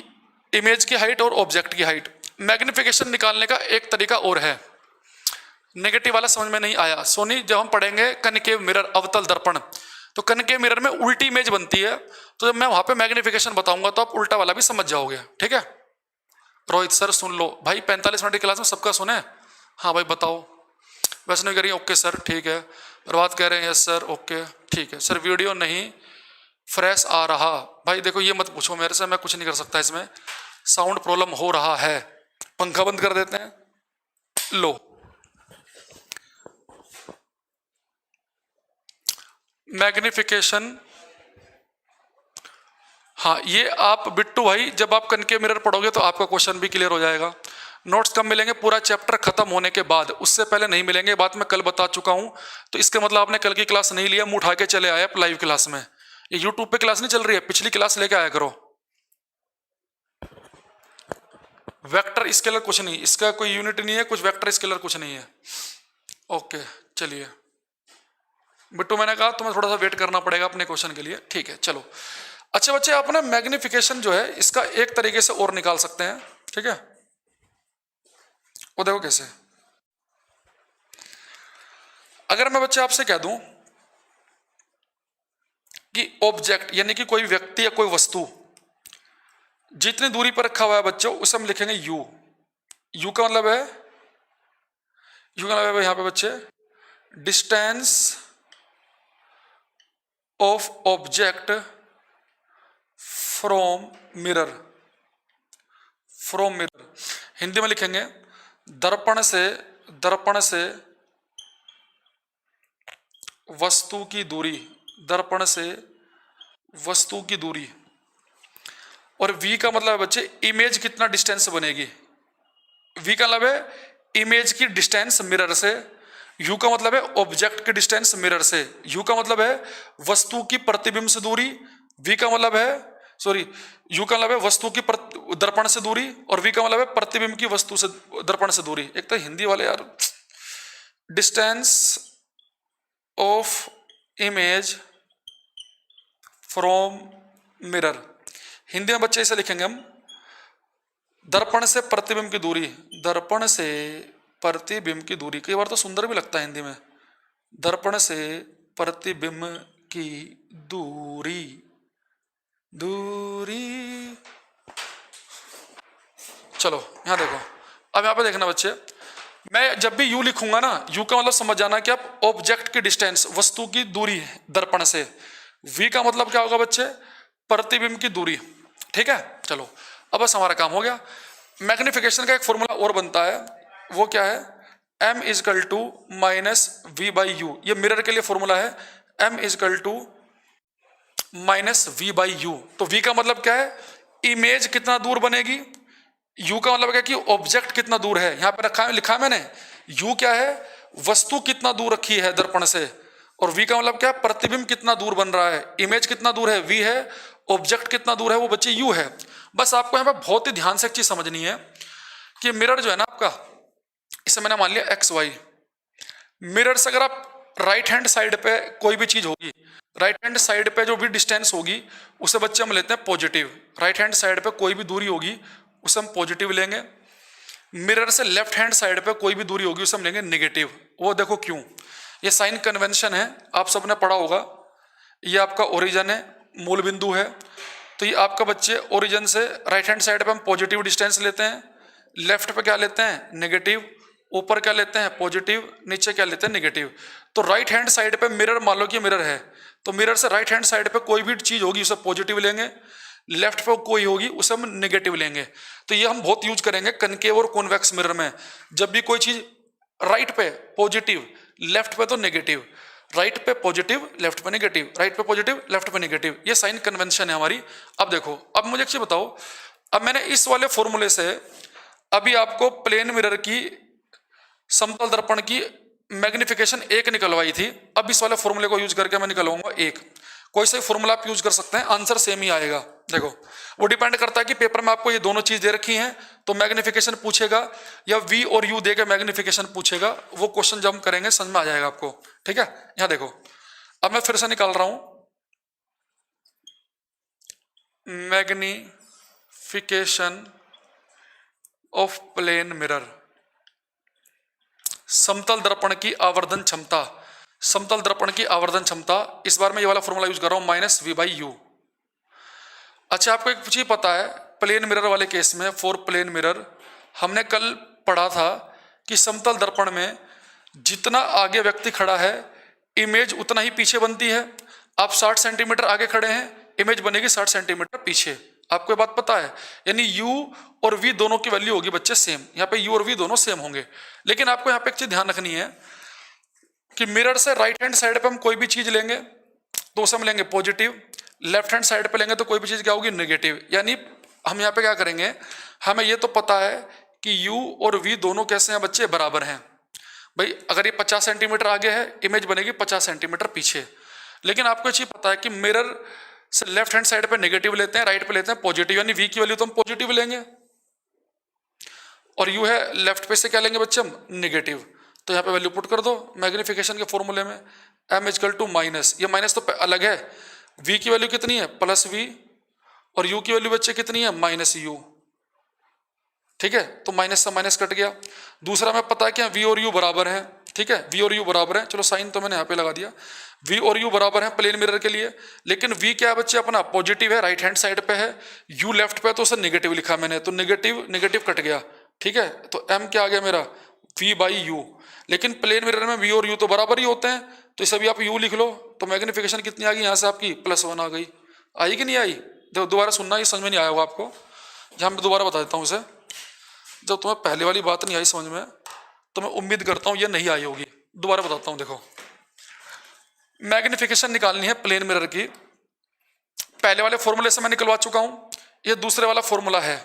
इमेज की हाइट और ऑब्जेक्ट की हाइट। मैग्निफिकेशन निकालने का एक तरीका और है, नेगेटिव वाला समझ में नहीं आया सोनी, जब हम पढ़ेंगे कनकेव मिरर, अवतल दर्पण, तो कनकेव मिरर में उल्टी इमेज बनती है। तो जब मैं वहां पे मैग्निफिकेशन बताऊंगा तो आप उल्टा वाला भी समझ जाओगे। ठीक है रोहित सर, सुन लो भाई, 45 मिनट की क्लास में सबका सुने। हाँ भाई बताओ, वैष्णवी कह रही है ओके सर ठीक है, प्रभात कह रहे हैं यस सर ओके ठीक है सर, वीडियो नहीं फ्रेश आ रहा। भाई देखो ये मत पूछो मेरे से, मैं कुछ नहीं कर सकता इसमें, साउंड प्रॉब्लम हो रहा है, पंखा बंद कर देते हैं। लो मैग्निफिकेशन, हाँ ये आप बिट्टू भाई जब आप कनकेव मिरर पढ़ोगे तो आपका क्वेश्चन भी क्लियर हो जाएगा। नोट्स कब मिलेंगे? पूरा चैप्टर खत्म होने के बाद, उससे पहले नहीं मिलेंगे, बात मैं कल बता चुका हूं। तो इसके मतलब आपने कल की क्लास नहीं लिया, मुंह उठा के चले आए आप लाइव क्लास में। ये यूट्यूब पे क्लास नहीं चल रही है, पिछली क्लास लेके आया करो। वेक्टर स्केलर कुछ नहीं, इसका कोई यूनिट नहीं है, कुछ वेक्टर स्केलर कुछ नहीं है। ओके चलिए बिट्टू, मैंने कहा तुम्हें थोड़ा सा वेट करना पड़ेगा अपने क्वेश्चन के लिए, ठीक है चलो। अच्छा बच्चे, आप ना मैग्निफिकेशन जो है इसका एक तरीके से और निकाल सकते हैं, ठीक है? वो देखो कैसे। अगर मैं बच्चे आपसे कह दूं कि ऑब्जेक्ट यानी कि कोई व्यक्ति या कोई वस्तु जितनी दूरी पर रखा हुआ है बच्चों, उसे हम लिखेंगे यू। यू का मतलब है, यू का मतलब है यहां पे बच्चे distance of object from mirror. From mirror Hindi में लिखेंगे दर्पण से वस्तु की दूरी, दर्पण से वस्तु की दूरी। और v का मतलब है बच्चे इमेज कितना डिस्टेंस बनेगी। v का मतलब है इमेज की डिस्टेंस मिरर से, u का मतलब है ऑब्जेक्ट की डिस्टेंस मिरर से, u का मतलब है वस्तु की प्रतिबिंब से दूरी, v का मतलब है u का मतलब है वस्तु की दर्पण से दूरी, और v का मतलब है प्रतिबिंब की वस्तु से दर्पण से दूरी। एक तो हिंदी वाले यार, distance of image from mirror, Hindi में बच्चे इसे लिखेंगे हम दर्पण से प्रतिबिंब की दूरी, दर्पण से प्रतिबिंब की दूरी, कई बार तो सुंदर भी लगता है हिंदी में, दर्पण से प्रतिबिंब की दूरी, दूरी। चलो यहां देखो, अब यहां पे देखना बच्चे, मैं जब भी यू लिखूंगा ना, यू का मतलब समझ जाना कि आप ऑब्जेक्ट की डिस्टेंस, वस्तु की दूरी है दर्पण से। वी का मतलब क्या होगा बच्चे, प्रतिबिंब की दूरी, ठीक है। चलो अब बस हमारा काम हो गया। मैग्निफिकेशन का एक फॉर्मूला और बनता है, वो क्या है, m is equal to minus v by u, ये मिरर के लिए फॉर्मूला है, m is equal to minus v by u. तो v का मतलब क्या है, इमेज कितना दूर बनेगी, u का मतलब क्या कि ऑब्जेक्ट कितना दूर है, यहां पे रखा है, लिखा है मैंने, u क्या है, वस्तु कितना दूर रखी है दर्पण से, और v का मतलब क्या है, प्रतिबिंब कितना दूर बन रहा है, इमेज कितना दूर है v है, ऑब्जेक्ट कितना दूर है वो बच्चे u है। बस आपको यहाँ पे बहुत ही ध्यान से एक चीज समझनी है कि मिरर जो है ना आपका, इसे मैंने मान लिया एक्स वाई, मिरर से अगर आप राइट हैंड साइड पे कोई भी चीज होगी, राइट हैंड साइड पे जो भी डिस्टेंस होगी उसे बच्चे हम लेते हैं पॉजिटिव, राइट हैंड साइड पे कोई भी दूरी होगी उसे हम पॉजिटिव लेंगे। मिरर से लेफ्ट हैंड साइड पे कोई भी दूरी होगी उसे हम लेंगे नेगेटिव। वो देखो क्यों, ये साइन कन्वेंशन है, आप सबने पढ़ा होगा, ये आपका ओरिजिन है, मूल बिंदु है, तो ये आपका बच्चे ओरिजिन से राइट हैंड साइड पे हम पॉजिटिव डिस्टेंस लेते हैं, लेफ्ट पे क्या लेते हैं नेगेटिव, ऊपर क्या लेते हैं पॉजिटिव, नीचे क्या लेते हैं नेगेटिव। तो राइट हैंड साइड पे मिरर, मान लो कि मिरर है, तो मिरर से राइट हैंड साइड पे कोई भी चीज होगी उसे पॉजिटिव लेंगे, लेफ्ट पे कोई होगी उसे हम नेगेटिव लेंगे। तो ये हम बहुत यूज करेंगे कनकेव और कॉन्वेक्स मिरर में, जब भी कोई चीज राइट पे पॉजिटिव, लेफ्ट पे तो नेगेटिव, राइट पे पॉजिटिव, लेफ्ट पे नेगेटिव, राइट पे पॉजिटिव, लेफ्ट पे नेगेटिव, ये साइन कन्वेंशन है हमारी। अब देखो, अब मुझे एक चीज बताओ, अब मैंने इस वाले फॉर्मूले से अभी आपको प्लेन मिरर की समतल दर्पण की मैग्निफिकेशन 1 निकलवाई थी, अब इस वाले फॉर्मूले को यूज करके मैं निकलवाऊंगा 1। कोई सा फॉर्मूला आप यूज कर सकते हैं, आंसर सेम ही आएगा। देखो वो डिपेंड करता है कि पेपर में आपको ये दोनों चीज दे रखी हैं तो मैग्निफिकेशन पूछेगा, या वी और यू दे के मैग्निफिकेशन पूछेगा, वो क्वेश्चन जब हम करेंगे समझ में आ जाएगा आपको, ठीक है। यहां देखो, अब मैं फिर से निकाल रहा हूं मैग्निफिकेशन ऑफ प्लेन मिरर, समतल दर्पण की आवर्धन क्षमता, समतल दर्पण की आवर्धन क्षमता, इस बार मैं ये वाला फॉर्मूला यूज कर रहा हूं माइनस वी बाई यू। अच्छा आपको एक चीज पता है, प्लेन मिरर वाले केस में, फॉर प्लेन मिरर, हमने कल पढ़ा था कि समतल दर्पण में जितना आगे व्यक्ति खड़ा है इमेज उतना ही पीछे बनती है। आप 60 सेंटीमीटर आगे खड़े हैं, इमेज बनेगी 60 सेंटीमीटर पीछे, आपको ये बात पता है, यानी u और v दोनों की वैल्यू होगी बच्चे सेम, यहाँ पे u और v दोनों सेम होंगे। लेकिन आपको यहाँ पे एक चीज ध्यान रखनी है कि मिरर से राइट हैंड साइड पे हम कोई भी चीज लेंगे तो उसे हम लेंगे पॉजिटिव, लेफ्ट हैंड साइड पे लेंगे तो कोई भी चीज क्या होगी नेगेटिव। यानी हम यहाँ पे क्या करेंगे, हमें ये तो पता है कि u और v दोनों कैसे हैं बच्चे, बराबर हैं। भाई अगर ये 50 सेंटीमीटर आगे है, इमेज बनेगी 50 सेंटीमीटर पीछे। लेकिन आपको ये चीज पता है कि मिरर से लेफ्ट हैंड साइड पे नेगेटिव लेते हैं, राइट पे लेते हैं पॉजिटिव, यानी v की वैल्यू तो हम पॉजिटिव लेंगे, और u है लेफ्ट पे से क्या लेंगे बच्चे हम नेगेटिव। तो यहाँ पे वैल्यू पुट कर दो मैग्निफिकेशन के फॉर्मूले में, m इजकल टू माइनस, ये माइनस तो अलग है, v की वैल्यू कितनी है प्लस v, और u की वैल्यू बच्चे कितनी है माइनस u, ठीक है। तो माइनस से माइनस कट गया। दूसरा हमें पता है कि v और u बराबर हैं, ठीक है, v और u बराबर हैं, चलो साइन तो मैंने यहाँ पे लगा दिया, v और u बराबर हैं प्लेन मिरर के लिए। लेकिन v क्या है बच्चे अपना पॉजिटिव है, राइट हैंड साइड पे है, u लेफ्ट पे है तो उसे नेगेटिव लिखा मैंने, तो नेगेटिव नेगेटिव कट गया, ठीक है। तो m क्या आ गया मेरा v बाई यू। लेकिन प्लेन मिरर में v और u तो बराबर ही होते हैं, तो इसे भी आप u लिख लो, तो मैग्निफिकेशन कितनी आ गई यहाँ से आपकी +1 आ गई। आई कि नहीं आई, दोबारा सुनना, ये समझ में नहीं आया होगा आपको, यहाँ मैं दोबारा बता देता हूँ उसे। जब तुम्हें पहले वाली बात नहीं आई समझ में, तो मैं उम्मीद करता हूँ ये नहीं आई होगी, दोबारा बताता हूँ। देखो मैग्निफिकेशन निकालनी है प्लेन मिरर की, पहले वाले फॉर्मूले से मैं निकलवा चुका हूँ, ये दूसरे वाला फॉर्मूला है।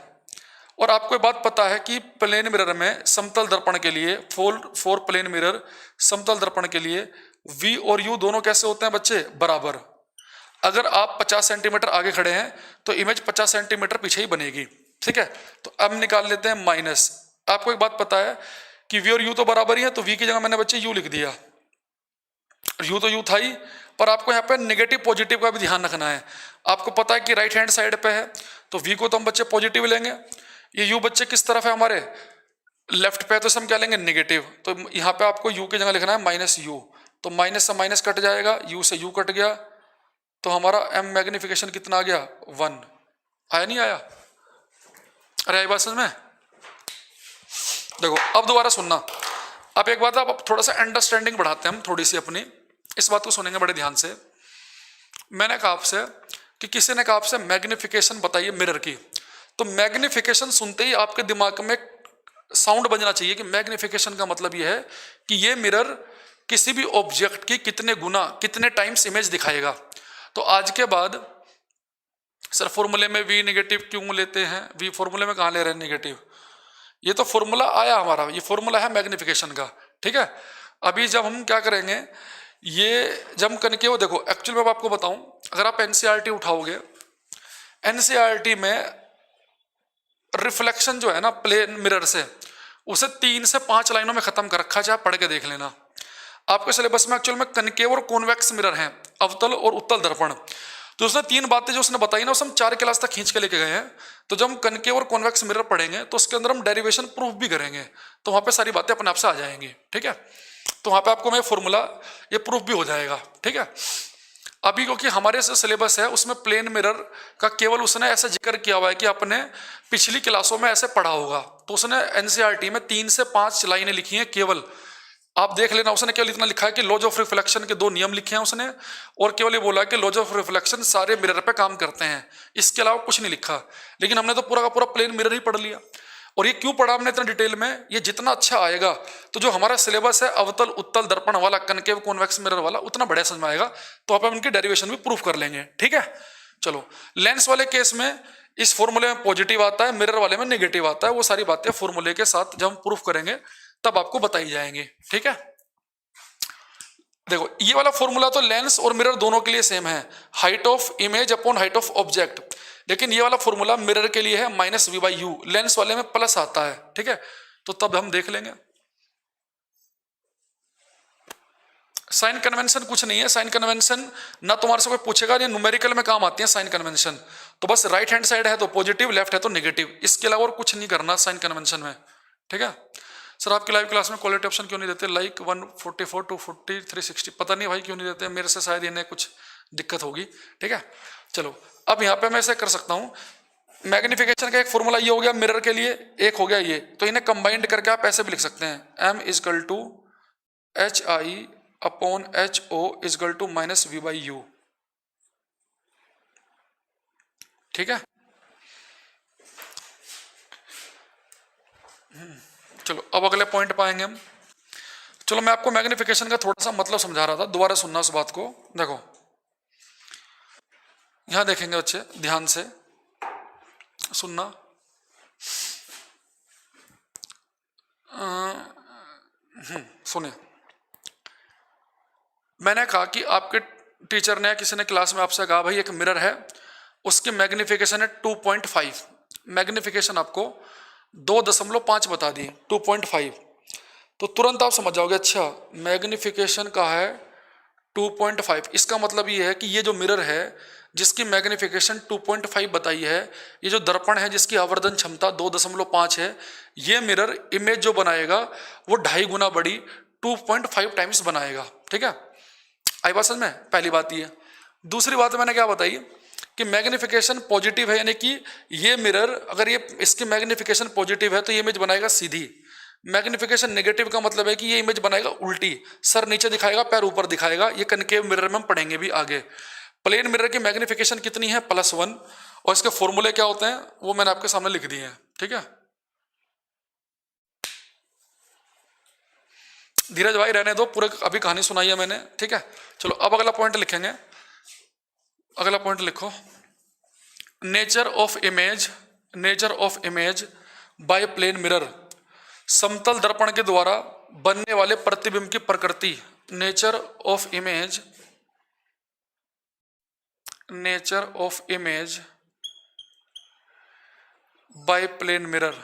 और आपको ये बात पता है कि प्लेन मिरर में समतल दर्पण के लिए, फॉर प्लेन मिरर समतल दर्पण के लिए v और u दोनों कैसे होते हैं बच्चे, बराबर। अगर आप 50 सेंटीमीटर आगे खड़े हैं तो इमेज 50 सेंटीमीटर पीछे ही बनेगी, ठीक है। तो अब निकाल लेते हैं माइनस। आपको एक बात पता है कि v और u तो बराबर ही है, तो v की जगह मैंने बच्चे u लिख दिया, u तो u था ही, पर आपको यहाँ पे नेगेटिव पॉजिटिव का भी ध्यान रखना है। आपको पता है कि राइट हैंड साइड पे है तो v को तो हम बच्चे पॉजिटिव लेंगे, ये u बच्चे किस तरफ है हमारे, लेफ्ट पे, तो हम क्या लेंगे नेगेटिव, तो यहाँ पे आपको u की जगह लिखना है माइनस u, तो माइनस से माइनस कट जाएगा, u से u कट गया, तो हमारा m मैग्निफिकेशन कितना आ गया 1, आया नहीं आया, अरे आई बात समझ में। देखो अब दोबारा सुनना, अब एक बात, अब थोड़ा सा अंडरस्टैंडिंग बढ़ाते हैं हम थोड़ी सी अपनी, इस बात को सुनेंगे बड़े ध्यान से। मैंने कहा आपसे कि किसी ने कहा आपसे मैग्निफिकेशन बताइए मिरर की, तो मैग्निफिकेशन सुनते ही आपके दिमाग में साउंड बजना चाहिए कि मैग्निफिकेशन का मतलब यह है कि ये मिरर किसी भी ऑब्जेक्ट की कितने गुना कितने टाइम्स इमेज दिखाएगा। तो आज के बाद सर फॉर्मूले में v नेगेटिव क्यों लेते हैं, v फॉर्मूले में कहाँ ले रहे हैं नेगेटिव, ये तो फॉर्मूला आया हमारा, ये फॉर्मूला है मैग्निफिकेशन का, ठीक है। अभी जब हम क्या करेंगे, ये जब हम कनकेव, देखो एक्चुअली मैं आपको बताऊं, अगर आप एनसीईआरटी उठाओगे, एनसीईआरटी में रिफ्लेक्शन जो है ना प्लेन मिरर से, उसे 3 से 5 लाइनों में खत्म कर रखा है, चाहे पढ़ के देख लेना। आपके सिलेबस में एक्चुअल में कनकेव और कॉन्वेक्स मिरर हैं, अवतल और उत्तल दर्पण, तो उसने 3 बातें जो उसने बताई ना, उसे हम 4 क्लास तक खींच के लेके गए हैं। तो जब हम कनकेव और कॉन्वेक्स मिरर पढ़ेंगे तो उसके अंदर हम डेरिवेशन प्रूफ भी करेंगे, तो वहां पे सारी बातें अपने आप से आ जाएंगी, ठीक है। तो वहां पे आपको मैं फॉर्मूला ये प्रूफ भी हो जाएगा, ठीक है। अभी क्योंकि हमारे जो सिलेबस है उसमें प्लेन मिरर का केवल उसने ऐसा जिक्र किया हुआ है कि आपने पिछली क्लासों में ऐसे पढ़ा होगा, तो उसने एनसीईआरटी में 3 से 5 लाइनें लिखी हैं केवल, आप देख लेना। उसने केवल इतना लिखा है कि लॉज ऑफ रिफ्लेक्शन के 2 नियम लिखे हैं उसने, और केवल ये बोला है कि लॉज ऑफ रिफ्लेक्शन सारे मिरर पे काम करते हैं, इसके अलावा कुछ नहीं लिखा। लेकिन हमने तो पूरा का पूरा प्लेन मिरर ही पढ़ लिया। और ये क्यों पढ़ा हमने इतना डिटेल में, ये जितना अच्छा आएगा तो जो हमारा सिलेबस है अवतल उत्तल दर्पण वाला, कनकेव कॉन्वेक्स मिरर वाला, उतना बढ़िया समझ में आएगा। तो आप इनकी डेरिवेशन भी प्रूफ कर लेंगे, ठीक है। चलो लेंस वाले केस में इस फॉर्मूले में पॉजिटिव आता है, मिरर वाले में नेगेटिव आता है, वो सारी बातें फॉर्मूले के साथ जब हम प्रूफ करेंगे तब आपको बताई जाएंगी, ठीक है। देखो ये वाला फॉर्मूला तो लेंस और मिरर दोनों के लिए सेम है, height of image upon height of object, लेकिन ये वाला फॉर्मूला मिरर के लिए है minus v by u, lens वाले में प्लस आता है, ठीक है। तो तब हम देख लेंगे। साइन कन्वेंशन कुछ नहीं है, साइन कन्वेंशन ना तुम्हारे से कोई पूछेगा, ये न्यूमेरिकल में काम आती है साइन कन्वेंशन, तो बस राइट हैंड साइड है तो पॉजिटिव, लेफ्ट है तो नेगेटिव, इसके अलावा और कुछ नहीं करना साइन कन्वेंशन में, ठीक है। सर आपकी लाइव क्लास में क्वालिटी ऑप्शन क्यों नहीं देते, लाइक 144 240 360, पता नहीं भाई क्यों नहीं देते, मेरे से शायद इन्हें कुछ दिक्कत होगी, ठीक है। चलो अब यहाँ पे मैं ऐसे कर सकता हूँ, मैग्निफिकेशन का एक फॉर्मूला ये हो गया मिरर के लिए, एक हो गया ये, तो इन्हें कंबाइंड करके आप ऐसे भी लिख सकते हैं, m is equal to H I upon H O is equal to minus v by u, ठीक है। चलो अब अगले पॉइंट पाएंगे हम। चलो मैं आपको मैग्निफिकेशन का थोड़ा सा मतलब समझा रहा था, दोबारा सुनना उस बात को। देखो यहां देखेंगे बच्चे, ध्यान से सुनना। सुनिए, मैंने कहा कि आपके टीचर ने, किसी ने क्लास में आपसे कहा भाई एक मिरर है, उसकी मैग्निफिकेशन है 2.5, मैग्निफिकेशन आपको 2.5 बता दी, 2.5, तो तुरंत आप समझ जाओगे अच्छा मैग्निफिकेशन का है 2.5, इसका मतलब ये है कि ये जो मिरर है जिसकी मैग्निफिकेशन 2.5 बताई है, ये जो दर्पण है जिसकी आवर्धन क्षमता 2.5 है, ये मिरर इमेज जो बनाएगा वो 2.5 गुना बड़ी 2.5 टाइम्स बनाएगा, ठीक है। आई बात समझ में, पहली बात ये। दूसरी बात मैंने क्या बताई कि मैग्निफिकेशन पॉजिटिव है, यानी कि ये मिरर अगर ये इसकी मैग्निफिकेशन पॉजिटिव है तो ये इमेज बनाएगा सीधी, मैग्निफिकेशन नेगेटिव का मतलब है कि ये इमेज बनाएगा उल्टी, सर नीचे दिखाएगा पैर ऊपर दिखाएगा, ये कनकेव मिरर में हम पढ़ेंगे भी आगे। प्लेन मिरर की मैग्निफिकेशन कितनी है +1, और इसके फॉर्मूले क्या होते हैं वो मैंने आपके सामने लिख दिए हैं, ठीक है। धीरज भाई रहने दो, पूरे अभी कहानी सुनाई है मैंने, ठीक है। चलो अब अगला पॉइंट लिखेंगे, अगला पॉइंट लिखो, nature of image, nature of image by plane mirror, समतल दर्पण के द्वारा बनने वाले प्रतिबिंब की प्रकृति, nature of image, nature of image by plane mirror,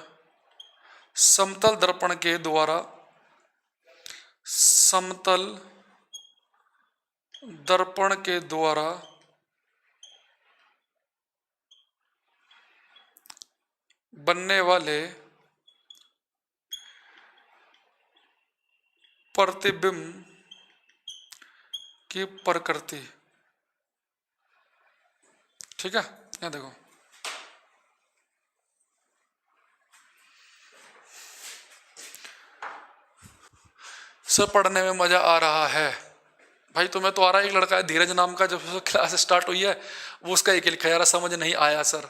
समतल दर्पण के द्वारा, समतल दर्पण के द्वारा बनने वाले प्रतिबिंब की प्रकृति। ठीक है, यहाँ देखो, सर पढ़ने में मजा आ रहा है। भाई तुम्हें तो आ रहा है। एक लड़का है धीरज नाम का, जब क्लास स्टार्ट हुई है वो उसका एक लिखा यार समझ नहीं आया सर।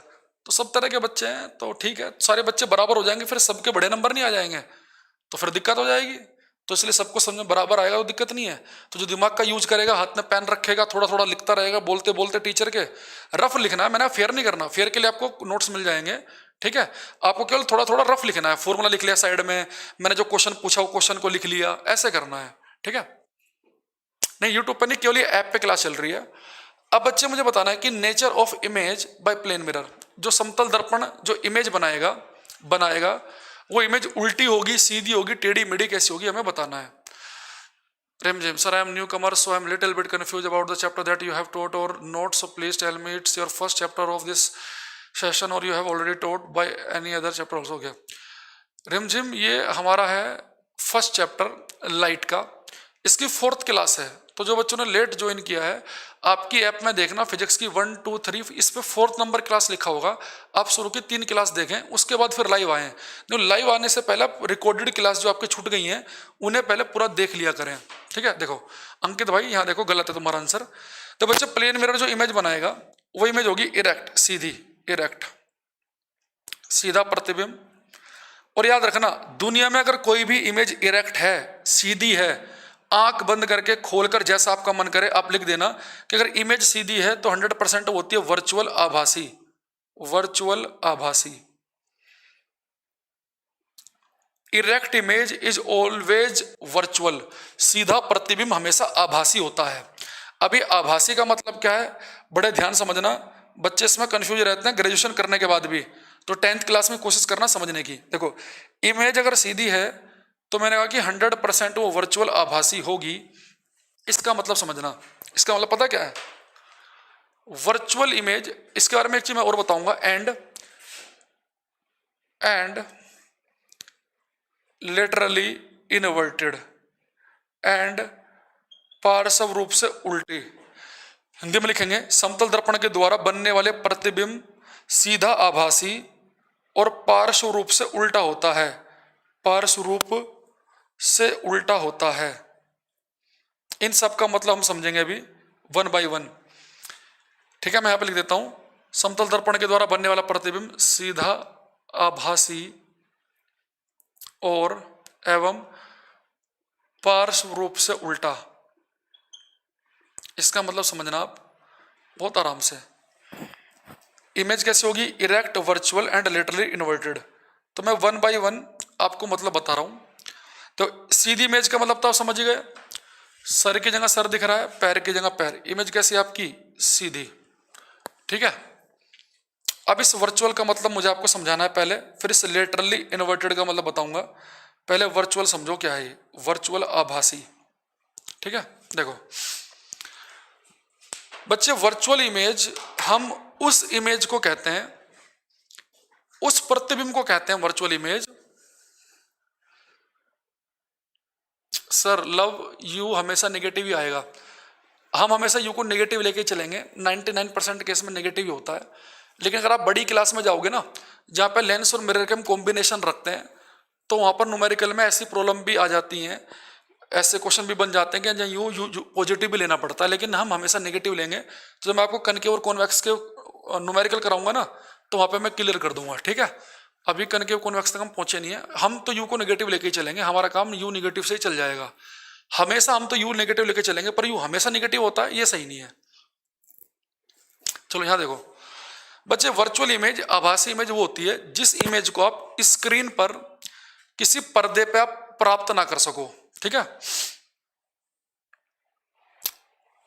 तो सब तरह के बच्चे हैं तो ठीक है, सारे बच्चे बराबर हो जाएंगे, फिर सबके बड़े नंबर नहीं आ जाएंगे तो फिर दिक्कत हो जाएगी। तो इसलिए सबको समझ में बराबर आएगा तो दिक्कत नहीं है। तो जो दिमाग का यूज करेगा, हाथ में पेन रखेगा, थोड़ा थोड़ा लिखता रहेगा, बोलते बोलते टीचर के रफ लिखना है। मैंने फेयर नहीं करना, फेयर के लिए आपको नोट्स मिल जाएंगे। ठीक है, आपको केवल थोड़ा थोड़ा रफ लिखना है, फॉर्मूला लिख लिया साइड में, मैंने जो क्वेश्चन पूछा वो क्वेश्चन को लिख लिया, ऐसे करना है। ठीक है, नहीं यूट्यूब पर नहीं, केवल ये ऐप पे क्लास चल रही है। अब बच्चे मुझे बताना है कि nature of image by plane mirror, जो समतल दर्पण जो इमेज बनाएगा वो इमेज उल्टी होगी, सीधी होगी, टेढ़ी मेढ़ी कैसी होगी, हमें बताना है। Remjim, sir, I am newcomer, so I am little bit confused about the chapter that you have taught or not. So please tell me it's your first chapter of this session or you have already taught by any other chapter also. Okay. रिमझिम ये हमारा है first chapter light का, इसकी 4th class है। तो जो बच्चों ने लेट ज्वाइन किया है, आपकी ऐप में देखना फिजिक्स की 1, 2, 3 इस पे 4th नंबर क्लास लिखा होगा। आप शुरू की 3 क्लास देखें, उसके बाद फिर लाइव आए। जो लाइव आने से पहले रिकॉर्डेड क्लास जो आपके छूट गई हैं उन्हें पहले पूरा देख लिया करें। ठीक है, देखो अंकित भाई यहाँ देखो गलत है तुम्हारा आंसर। तो बच्चे प्लेन मिरर जो इमेज बनाएगा वो इमेज होगी इरेक्ट, सीधी, इरेक्ट, सीधा प्रतिबिंब। और याद रखना, दुनिया में अगर कोई भी इमेज इरेक्ट है, सीधी है, आंख बंद करके खोलकर जैसा आपका मन करे आप लिख देना कि अगर इमेज सीधी है तो 100% होती है वर्चुअल आभासी। वर्चुअल आभासी। Erect image is always virtual, सीधा प्रतिबिंब हमेशा आभासी होता है। अभी आभासी का मतलब क्या है, बड़े ध्यान समझना, बच्चे इसमें कंफ्यूज रहते हैं ग्रेजुएशन करने के बाद भी। तो 10th क्लास में कोशिश करना समझने की। देखो इमेज अगर सीधी है तो मैंने कहा कि 100% वो वर्चुअल आभासी होगी। इसका मतलब समझना, इसका मतलब पता क्या है, वर्चुअल इमेज, इसके बारे में एक चीज मैं और बताऊंगा, एंड लेटरली इनवर्टेड, एंड पार्श्व रूप से उल्टी। हिंदी में लिखेंगे, समतल दर्पण के द्वारा बनने वाले प्रतिबिंब सीधा आभासी और पार्श्व रूप से उल्टा होता है। पार्श्व रूप से उल्टा होता है। इन सब का मतलब हम समझेंगे अभी 1 by 1। ठीक है, मैं यहां पे लिख देता हूं, समतल दर्पण के द्वारा बनने वाला प्रतिबिंब सीधा आभासी और एवं पार्श्व रूप से उल्टा। इसका मतलब समझना आप बहुत आराम से। इमेज कैसे होगी, erect, virtual and laterally inverted. तो मैं 1 by 1 आपको मतलब बता रहा हूं। तो सीधी इमेज का मतलब तो आप समझ गए, सर की जगह सर दिख रहा है, पैर की जगह पैर, इमेज कैसी आपकी सीधी। ठीक है, अब इस वर्चुअल का मतलब मुझे आपको समझाना है पहले, फिर इस लेटरली इन्वर्टेड का मतलब बताऊंगा। पहले वर्चुअल समझो क्या है, वर्चुअल आभासी। ठीक है, देखो बच्चे, वर्चुअल इमेज हम उस इमेज को कहते हैं, उस प्रतिबिंब को कहते हैं virtual image. Sir love you हमेशा नेगेटिव ही आएगा, हम हमेशा यू को नेगेटिव लेके चलेंगे, 99% केस में नेगेटिव ही होता है। लेकिन अगर आप बड़ी क्लास में जाओगे ना, जहाँ पे लेंस और मिरर के हम कॉम्बिनेशन रखते हैं, तो वहाँ पर न्यूमेरिकल में ऐसी प्रॉब्लम भी आ जाती हैं, ऐसे क्वेश्चन भी बन जाते हैं कि जहाँ यू पॉजिटिव भी लेना पड़ता है, लेकिन हम हमेशा नेगेटिव लेंगे। तो जब मैं आपको कनकेव और कॉन्वेक्स के न्यूमेरिकल कराऊंगा ना, तो वहाँ पे मैं क्लियर कर दूंगा। ठीक है, अभी कनकेव कॉन्वेक्स तक हम पहुंचे नहीं है, हम तो यू को नेगेटिव लेके ही चलेंगे, हमारा काम यू नेगेटिव से ही चल जाएगा। हमेशा हम तो यू नेगेटिव लेके चलेंगे, पर यू हमेशा नेगेटिव होता है, ये सही नहीं है। चलो यहाँ देखो बच्चे, वर्चुअल इमेज, आभासी इमेज वो होती है जिस इमेज को आप स्क्रीन पर किसी पर्दे पे आप प्राप्त ना कर सको। ठीक है,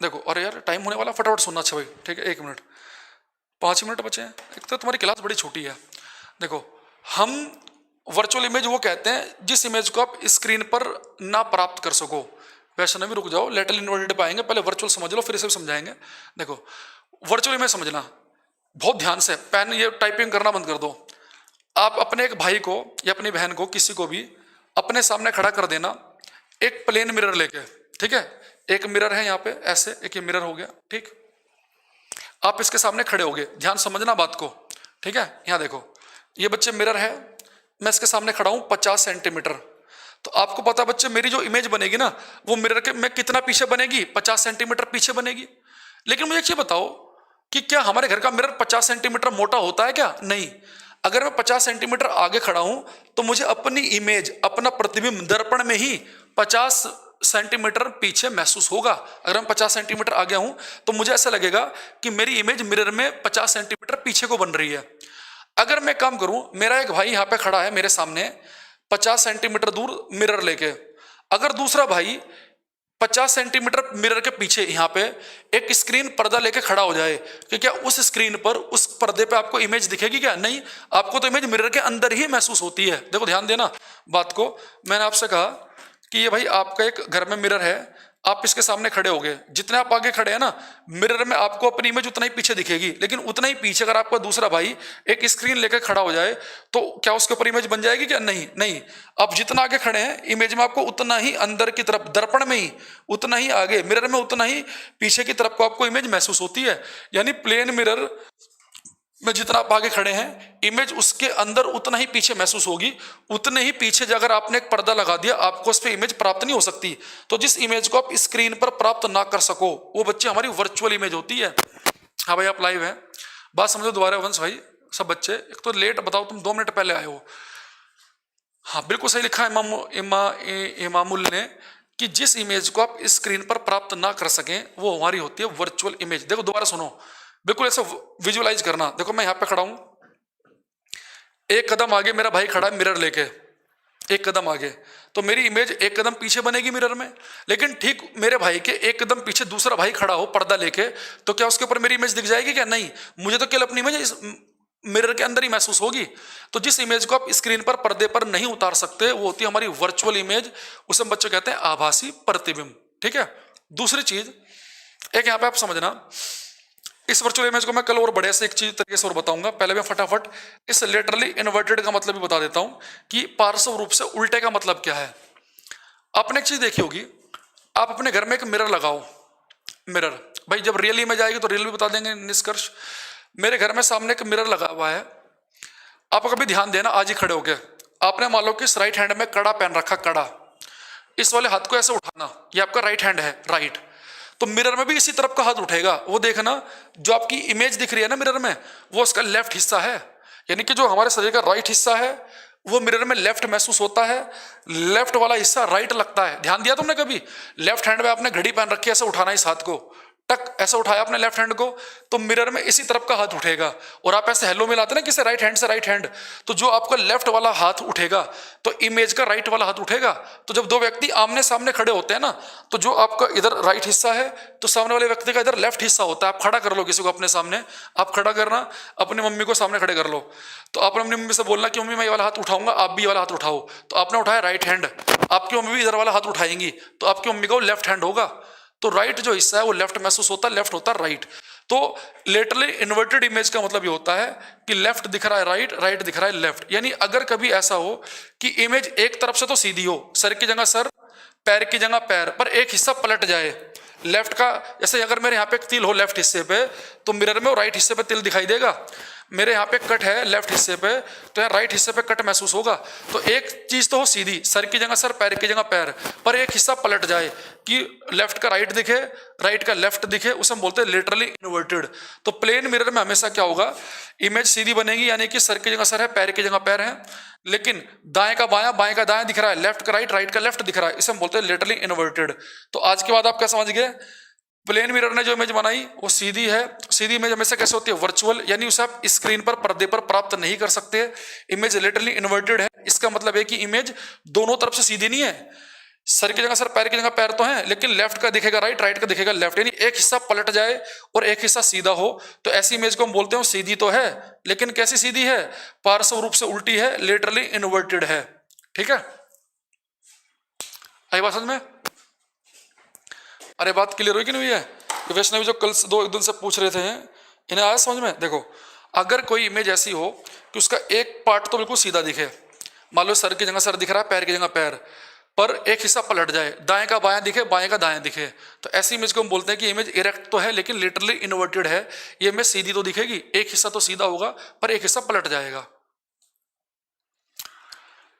देखो, अरे यार टाइम होने वाला, फटाफट सुनना। अच्छा भाई ठीक है, 1 मिनट, 5 मिनट बचे हैं, एक तो तुम्हारी क्लास बड़ी छोटी है। देखो, हम वर्चुअल इमेज वो कहते हैं जिस इमेज को आप स्क्रीन पर ना प्राप्त कर सको। वैसे भी रुक जाओ, लेटरली इन्वर्टेड पे आएंगे, पहले वर्चुअल समझ लो फिर इसे समझाएंगे। देखो वर्चुअल इमेज समझना बहुत ध्यान से, पेन ये टाइपिंग करना बंद कर दो। आप अपने एक भाई को या अपनी बहन को, किसी को भी अपने सामने खड़ा कर देना एक प्लेन मिरर लेके, ठीक है। एक मिरर है यहाँ पे ऐसे, एक ये मिरर हो गया, ठीक। आप इसके सामने खड़े होगे, ध्यान समझना बात को, ठीक है। यहाँ देखो, ये बच्चे मिरर है, मैं इसके सामने खड़ा हूँ 50 सेंटीमीटर। तो आपको पता बच्चे, मेरी जो इमेज बनेगी ना, वो मिरर के में कितना पीछे बनेगी, 50 सेंटीमीटर पीछे बनेगी। लेकिन मुझे एक चीज बताओ कि क्या हमारे घर का मिरर 50 सेंटीमीटर मोटा होता है क्या? नहीं। अगर मैं 50 सेंटीमीटर आगे खड़ा हूं तो मुझे अपनी इमेज, अपना प्रतिबिंब दर्पण में ही 50 सेंटीमीटर पीछे महसूस होगा। अगर मैं 50 सेंटीमीटर आगे हूं तो मुझे ऐसा लगेगा कि मेरी इमेज मिरर में 50 सेंटीमीटर पीछे को बन रही है। अगर मैं काम करूं, मेरा एक भाई यहां पे खड़ा है मेरे सामने 50 सेंटीमीटर दूर मिरर लेके, अगर दूसरा भाई 50 सेंटीमीटर मिरर के पीछे यहाँ पे एक स्क्रीन पर्दा लेके खड़ा हो जाए, कि क्या उस स्क्रीन पर, उस पर्दे पे आपको इमेज दिखेगी क्या? नहीं, आपको तो इमेज मिरर के अंदर ही महसूस होती है। देखो ध्यान देना बात को, मैंने आपसे कहा कि ये भाई आपका एक घर में मिरर है, आप इसके सामने खड़े हो गए, जितने आप आगे खड़े हैं ना, मिरर में आपको अपनी इमेज उतना ही पीछे दिखेगी। लेकिन उतना ही पीछे अगर आपका दूसरा भाई एक स्क्रीन लेकर खड़ा हो जाए तो क्या उसके ऊपर इमेज बन जाएगी क्या? नहीं, नहीं। आप जितना आगे खड़े हैं इमेज में आपको उतना ही अंदर की तरफ, दर्पण में ही उतना ही आगे, मिरर में उतना ही पीछे की तरफ को आपको इमेज महसूस होती है। यानी प्लेन मिरर में जितना आप आगे खड़े हैं, इमेज उसके अंदर उतना ही पीछे महसूस होगी। उतने ही पीछे अगर आपने एक पर्दा लगा दिया, आपको उस पर इमेज प्राप्त नहीं हो सकती। तो जिस इमेज को आप स्क्रीन पर प्राप्त ना कर सको, वो बच्चे हमारी वर्चुअल इमेज होती है। हाँ भाई, आप लाइव हैं, बात समझो दोबारा वंश भाई। सब बच्चे, एक तो लेट बताओ, तुम 2 मिनट पहले आए हो। हाँ बिल्कुल सही लिखा है इमामुल ने कि जिस इमेज को आप स्क्रीन पर प्राप्त ना कर सकें वो हमारी होती है वर्चुअल इमेज। देखो दोबारा सुनो, बिल्कुल ऐसा विजुअलाइज करना। देखो मैं यहाँ पे खड़ा हूं, एक कदम आगे मेरा भाई खड़ा है मिरर लेके, एक कदम आगे, तो मेरी इमेज एक कदम पीछे बनेगी मिरर में। लेकिन ठीक मेरे भाई के एक कदम पीछे दूसरा भाई खड़ा हो पर्दा लेके, तो क्या उसके ऊपर मेरी इमेज दिख जाएगी क्या? नहीं, मुझे तो केवल अपनी इमेज इस मिरर के अंदर ही महसूस होगी। तो जिस इमेज को आप स्क्रीन पर, पर्दे पर नहीं उतार सकते, वो होती है हमारी वर्चुअल इमेज। उसे हम बच्चे कहते हैं आभासी प्रतिबिंब, ठीक है। दूसरी चीज एक यहाँ पे आप समझना, इस वर्चुअल इमेज को मैं कल और बढ़िया से एक चीज तरीके से और बताऊंगा। पहले मैं फटाफट इस लेटरली इन्वर्टेड का मतलब भी बता देता हूं कि पार्श्व रूप से उल्टे का मतलब क्या है। आपने एक चीज देखी होगी, आप अपने घर में एक मिरर लगाओ, मिरर भाई जब रियल इमेज आएगी तो रियल भी बता देंगे निष्कर्ष। मेरे घर में सामने एक मिरर लगा हुआ है, आप कभी ध्यान देना, आज ही खड़े होके आपने मान लो कि इस राइट हैंड में कड़ा पहन रखा, कड़ा, इस वाले हाथ को ऐसे उठाना, ये आपका राइट हैंड है, राइट, तो मिरर में भी इसी तरफ का हाथ उठेगा। वो देखना जो आपकी इमेज दिख रही है ना मिरर में, वो उसका लेफ्ट हिस्सा है। यानी कि जो हमारे शरीर का राइट हिस्सा है वो मिरर में लेफ्ट महसूस होता है, लेफ्ट वाला हिस्सा राइट लगता है। ध्यान दिया तुमने कभी? लेफ्ट हैंड में आपने घड़ी पहन रखी है, ऐसे उठाना इस हाथ को, टक ऐसा उठाया आपने लेफ्ट हैंड को, तो मिरर में इसी तरफ का हाथ उठेगा। और आप ऐसे हेलो मिलाते ना किसी राइट हैंड से राइट हैंड, तो जो आपका लेफ्ट वाला हाथ उठेगा तो इमेज का राइट वाला हाथ उठेगा। तो जब दो व्यक्ति आमने सामने खड़े होते हैं ना, तो जो आपका इधर राइट हिस्सा है तो सामने वाले व्यक्ति का इधर लेफ्ट हिस्सा होता है। आप खड़ा कर लो किसी को अपने सामने, आप खड़ा करना, अपनी मम्मी को सामने खड़े कर लो, तो आपने अपनी मम्मी से बोलना कि मम्मी मैं ये वाला हाथ उठाऊंगा, आप भी ये वाला हाथ उठाओ। तो आपने उठाया राइट हैंड, आपकी मम्मी भी इधर वाला हाथ उठाएंगी, तो आपकी मम्मी का लेफ्ट हैंड होगा। तो राइट जो हिस्सा है वो लेफ्ट महसूस होता है, लेफ्ट होता है राइट। तो लेटरली इन्वर्टेड इमेज का मतलब ये होता है कि लेफ्ट दिख रहा है राइट, राइट दिख रहा है लेफ्ट। यानी अगर कभी ऐसा हो कि इमेज एक तरफ से तो सीधी हो, सर की जगह सर, पैर की जगह पैर, पर एक हिस्सा पलट जाए लेफ्ट का, जैसे अगर मेरे यहाँ पे एक तिल हो लेफ्ट हिस्से पे, तो मिरर में वो राइट हिस्से पे तिल दिखाई देगा। मेरे यहाँ पे कट है लेफ्ट हिस्से पे, तो यहाँ राइट हिस्से पे कट महसूस होगा। तो एक चीज तो हो सीधी, सर की जगह सर, पैर की जगह पैर, पर एक हिस्सा पलट जाए कि लेफ्ट का राइट दिखे, राइट का लेफ्ट दिखे, उसे हम बोलते हैं लिटरली इन्वर्टेड। तो प्लेन मिरर में हमेशा क्या होगा, इमेज सीधी बनेगी, यानी कि सर की जगह सर है, पैर की जगह पैर है, लेकिन दाएं का बायां, बाएं का दाएं दिख रहा है, लेफ्ट का राइट, राइट का लेफ्ट दिख रहा है, इसे हम बोलते हैं लिटरली इन्वर्टेड। तो आज के बाद आप क्या समझ गए? प्लेन मिरर ने जो इमेज बनाई वो सीधी है। सीधी इमेज हमेशा कैसे होती है? वर्चुअल, यानी उसे आप स्क्रीन पर, पर्दे पर प्राप्त नहीं कर सकते। इमेज लिटरली इन्वर्टेड है, इसका मतलब है कि इमेज दोनों तरफ से सीधी नहीं है, सर की जगह सर, पैर की जगह पैर तो है, लेकिन लेफ्ट का दिखेगा राइट, राइट का दिखेगा लेफ्ट, यानी एक हिस्सा पलट जाए और एक हिस्सा सीधा हो, तो ऐसी इमेज को हम बोलते हैं सीधी तो है, लेकिन कैसी सीधी है? पार्श्व रूप से उल्टी है, लिटरली इन्वर्टेड है। ठीक है, आई बात समझ में? अरे बात क्लियर हुई कि नहीं हुई है? वैष्णवी जो कल 2 दिन से पूछ रहे थे, इन्हें आया समझ में? देखो अगर कोई इमेज ऐसी हो कि उसका एक पार्ट तो बिल्कुल सीधा दिखे, मान लो सर की जगह सर दिख रहा है, पैर की जगह पैर, पर एक हिस्सा पलट जाए, दाएं का बायां दिखे, बाएं का दाएं दिखे, तो ऐसी इमेज को हम बोलते हैं कि इमेज इरेक्ट तो है लेकिन लिटरली इन्वर्टेड है। ये इमेज सीधी तो दिखेगी, एक हिस्सा तो सीधा होगा पर एक हिस्सा पलट जाएगा।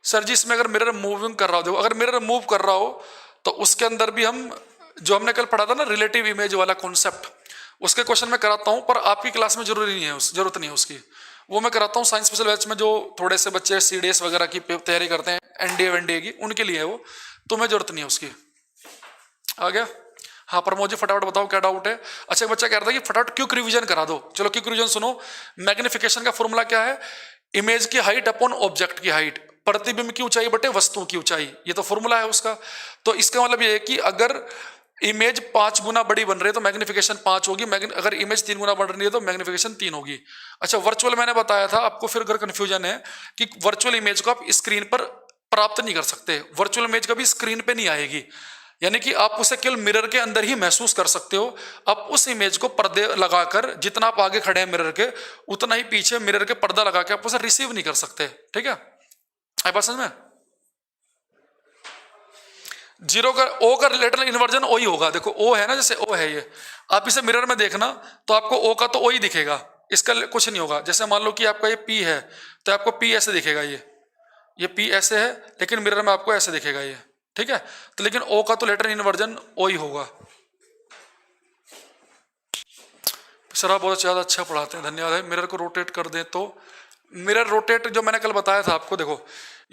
सर जी इसमें अगर मिरर मूविंग कर रहा हो, देखो अगर मिरर मूव कर रहा हो तो उसके अंदर भी हम जो हमने कल पढ़ा था ना रिलेटिव इमेज वाला कॉन्सेप्ट, उसके क्वेश्चन मैं कराता हूं, पर आपकी क्लास में जरूरी नहीं है, जरूरत नहीं है उसकी, वो मैं कराता हूँ साइंस स्पेशल बैच में जो थोड़े से बच्चे सीडीएस वगैरह की तैयारी करते हैं, एनडीए वेनडीए की, उनके लिए है वो, तुम्हें जरूरत नहीं है उसकी। आ गया? हाँ प्रमोद जी फटाफट बताओ क्या डाउट है। अच्छा एक बच्चा कह रहा था कि फटाफट क्विक रिवीजन करा दो, चलो क्विक रिवीजन सुनो। मैग्निफिकेशन का फॉर्मूला क्या है? इमेज की हाइट अपॉन ऑब्जेक्ट की हाइट, प्रतिबिंब की ऊंचाई बटे वस्तु की ऊंचाई, ये तो फॉर्मूला है उसका। तो इसका मतलब ये है कि अगर इमेज 5 गुना बड़ी बन रही है तो मैग्निफिकेशन 5 होगी, अगर इमेज 3 गुना बढ़ रही है तो मैग्निफिकेशन 3 होगी। अच्छा वर्चुअल मैंने बताया था आपको, फिर अगर कंफ्यूजन है कि वर्चुअल इमेज को आप स्क्रीन पर प्राप्त नहीं कर सकते, वर्चुअल इमेज कभी स्क्रीन पे नहीं आएगी, यानी कि आप उसे केवल मिरर के अंदर ही महसूस कर सकते हो। आप उस इमेज को पर्दे लगाकर, जितना आप आगे खड़े हैं मिरर के उतना ही पीछे मिरर के पर्दा लगा के आप उसे रिसीव नहीं कर सकते। ठीक है, आई बात समझ में? जीरो का ओ का लेटरल इन्वर्जन ओ ही होगा। देखो ओ है ना, जैसे ओ है ये, आप इसे मिरर में देखना तो आपको ओ का तो ओ ही दिखेगा, इसका कुछ नहीं होगा। जैसे मान लो कि आपका ये पी है तो आपको पी ऐसे दिखेगा, ये पी ऐसे है लेकिन मिरर में आपको ऐसे दिखेगा ये। ठीक है, तो लेकिन ओ का तो लेटरल इन्वर्जन ओ ही होगा। सर आप बहुत ज़्यादा अच्छा पढ़ाते हैं, धन्यवाद है। मिरर को रोटेट कर दें तो मिरर रोटेट जो मैंने कल बताया था आपको, देखो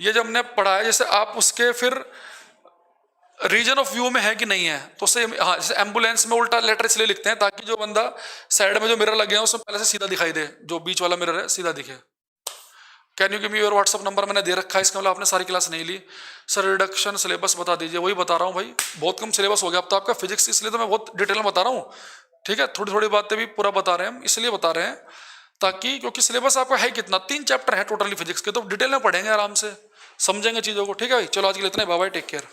ये जब हमने पढ़ा है, जैसे आप उसके फिर रीजन ऑफ व्यू में है कि नहीं है, तो उसे हाँ जैसे एम्बुलेंस में उल्टा लेटर इसलिए लिखते हैं ताकि जो बंदा साइड में जो मिरर लगे हैं उसमें पहले से सीधा दिखाई दे, जो बीच वाला मिरर है सीधा दिखे। Can you give me your WhatsApp number, मैंने दे रखा है, इसका मतलब आपने सारी क्लास नहीं ली। सर रिडक्शन सिलेबस बता दीजिए, वही बता रहा हूँ भाई, बहुत कम सिलेबस हो गया अब तो आपका फिजिक्स, इसलिए तो मैं बहुत डिटेल में बता रहा हूँ। ठीक है, थोड़ी थोड़ी बातें भी पूरा बता रहे हैं हम, इसलिए बता रहे हैं ताकि, क्योंकि सिलेबस आपका है कितना, 3 चैप्टर है टोटली फिजिक्स के, तो डिटेल में पढ़ेंगे आराम से, समझेंगे चीज़ों को। ठीक है भाई, चलो आज के लिए इतना ही, बाय बाय, टेक केयर।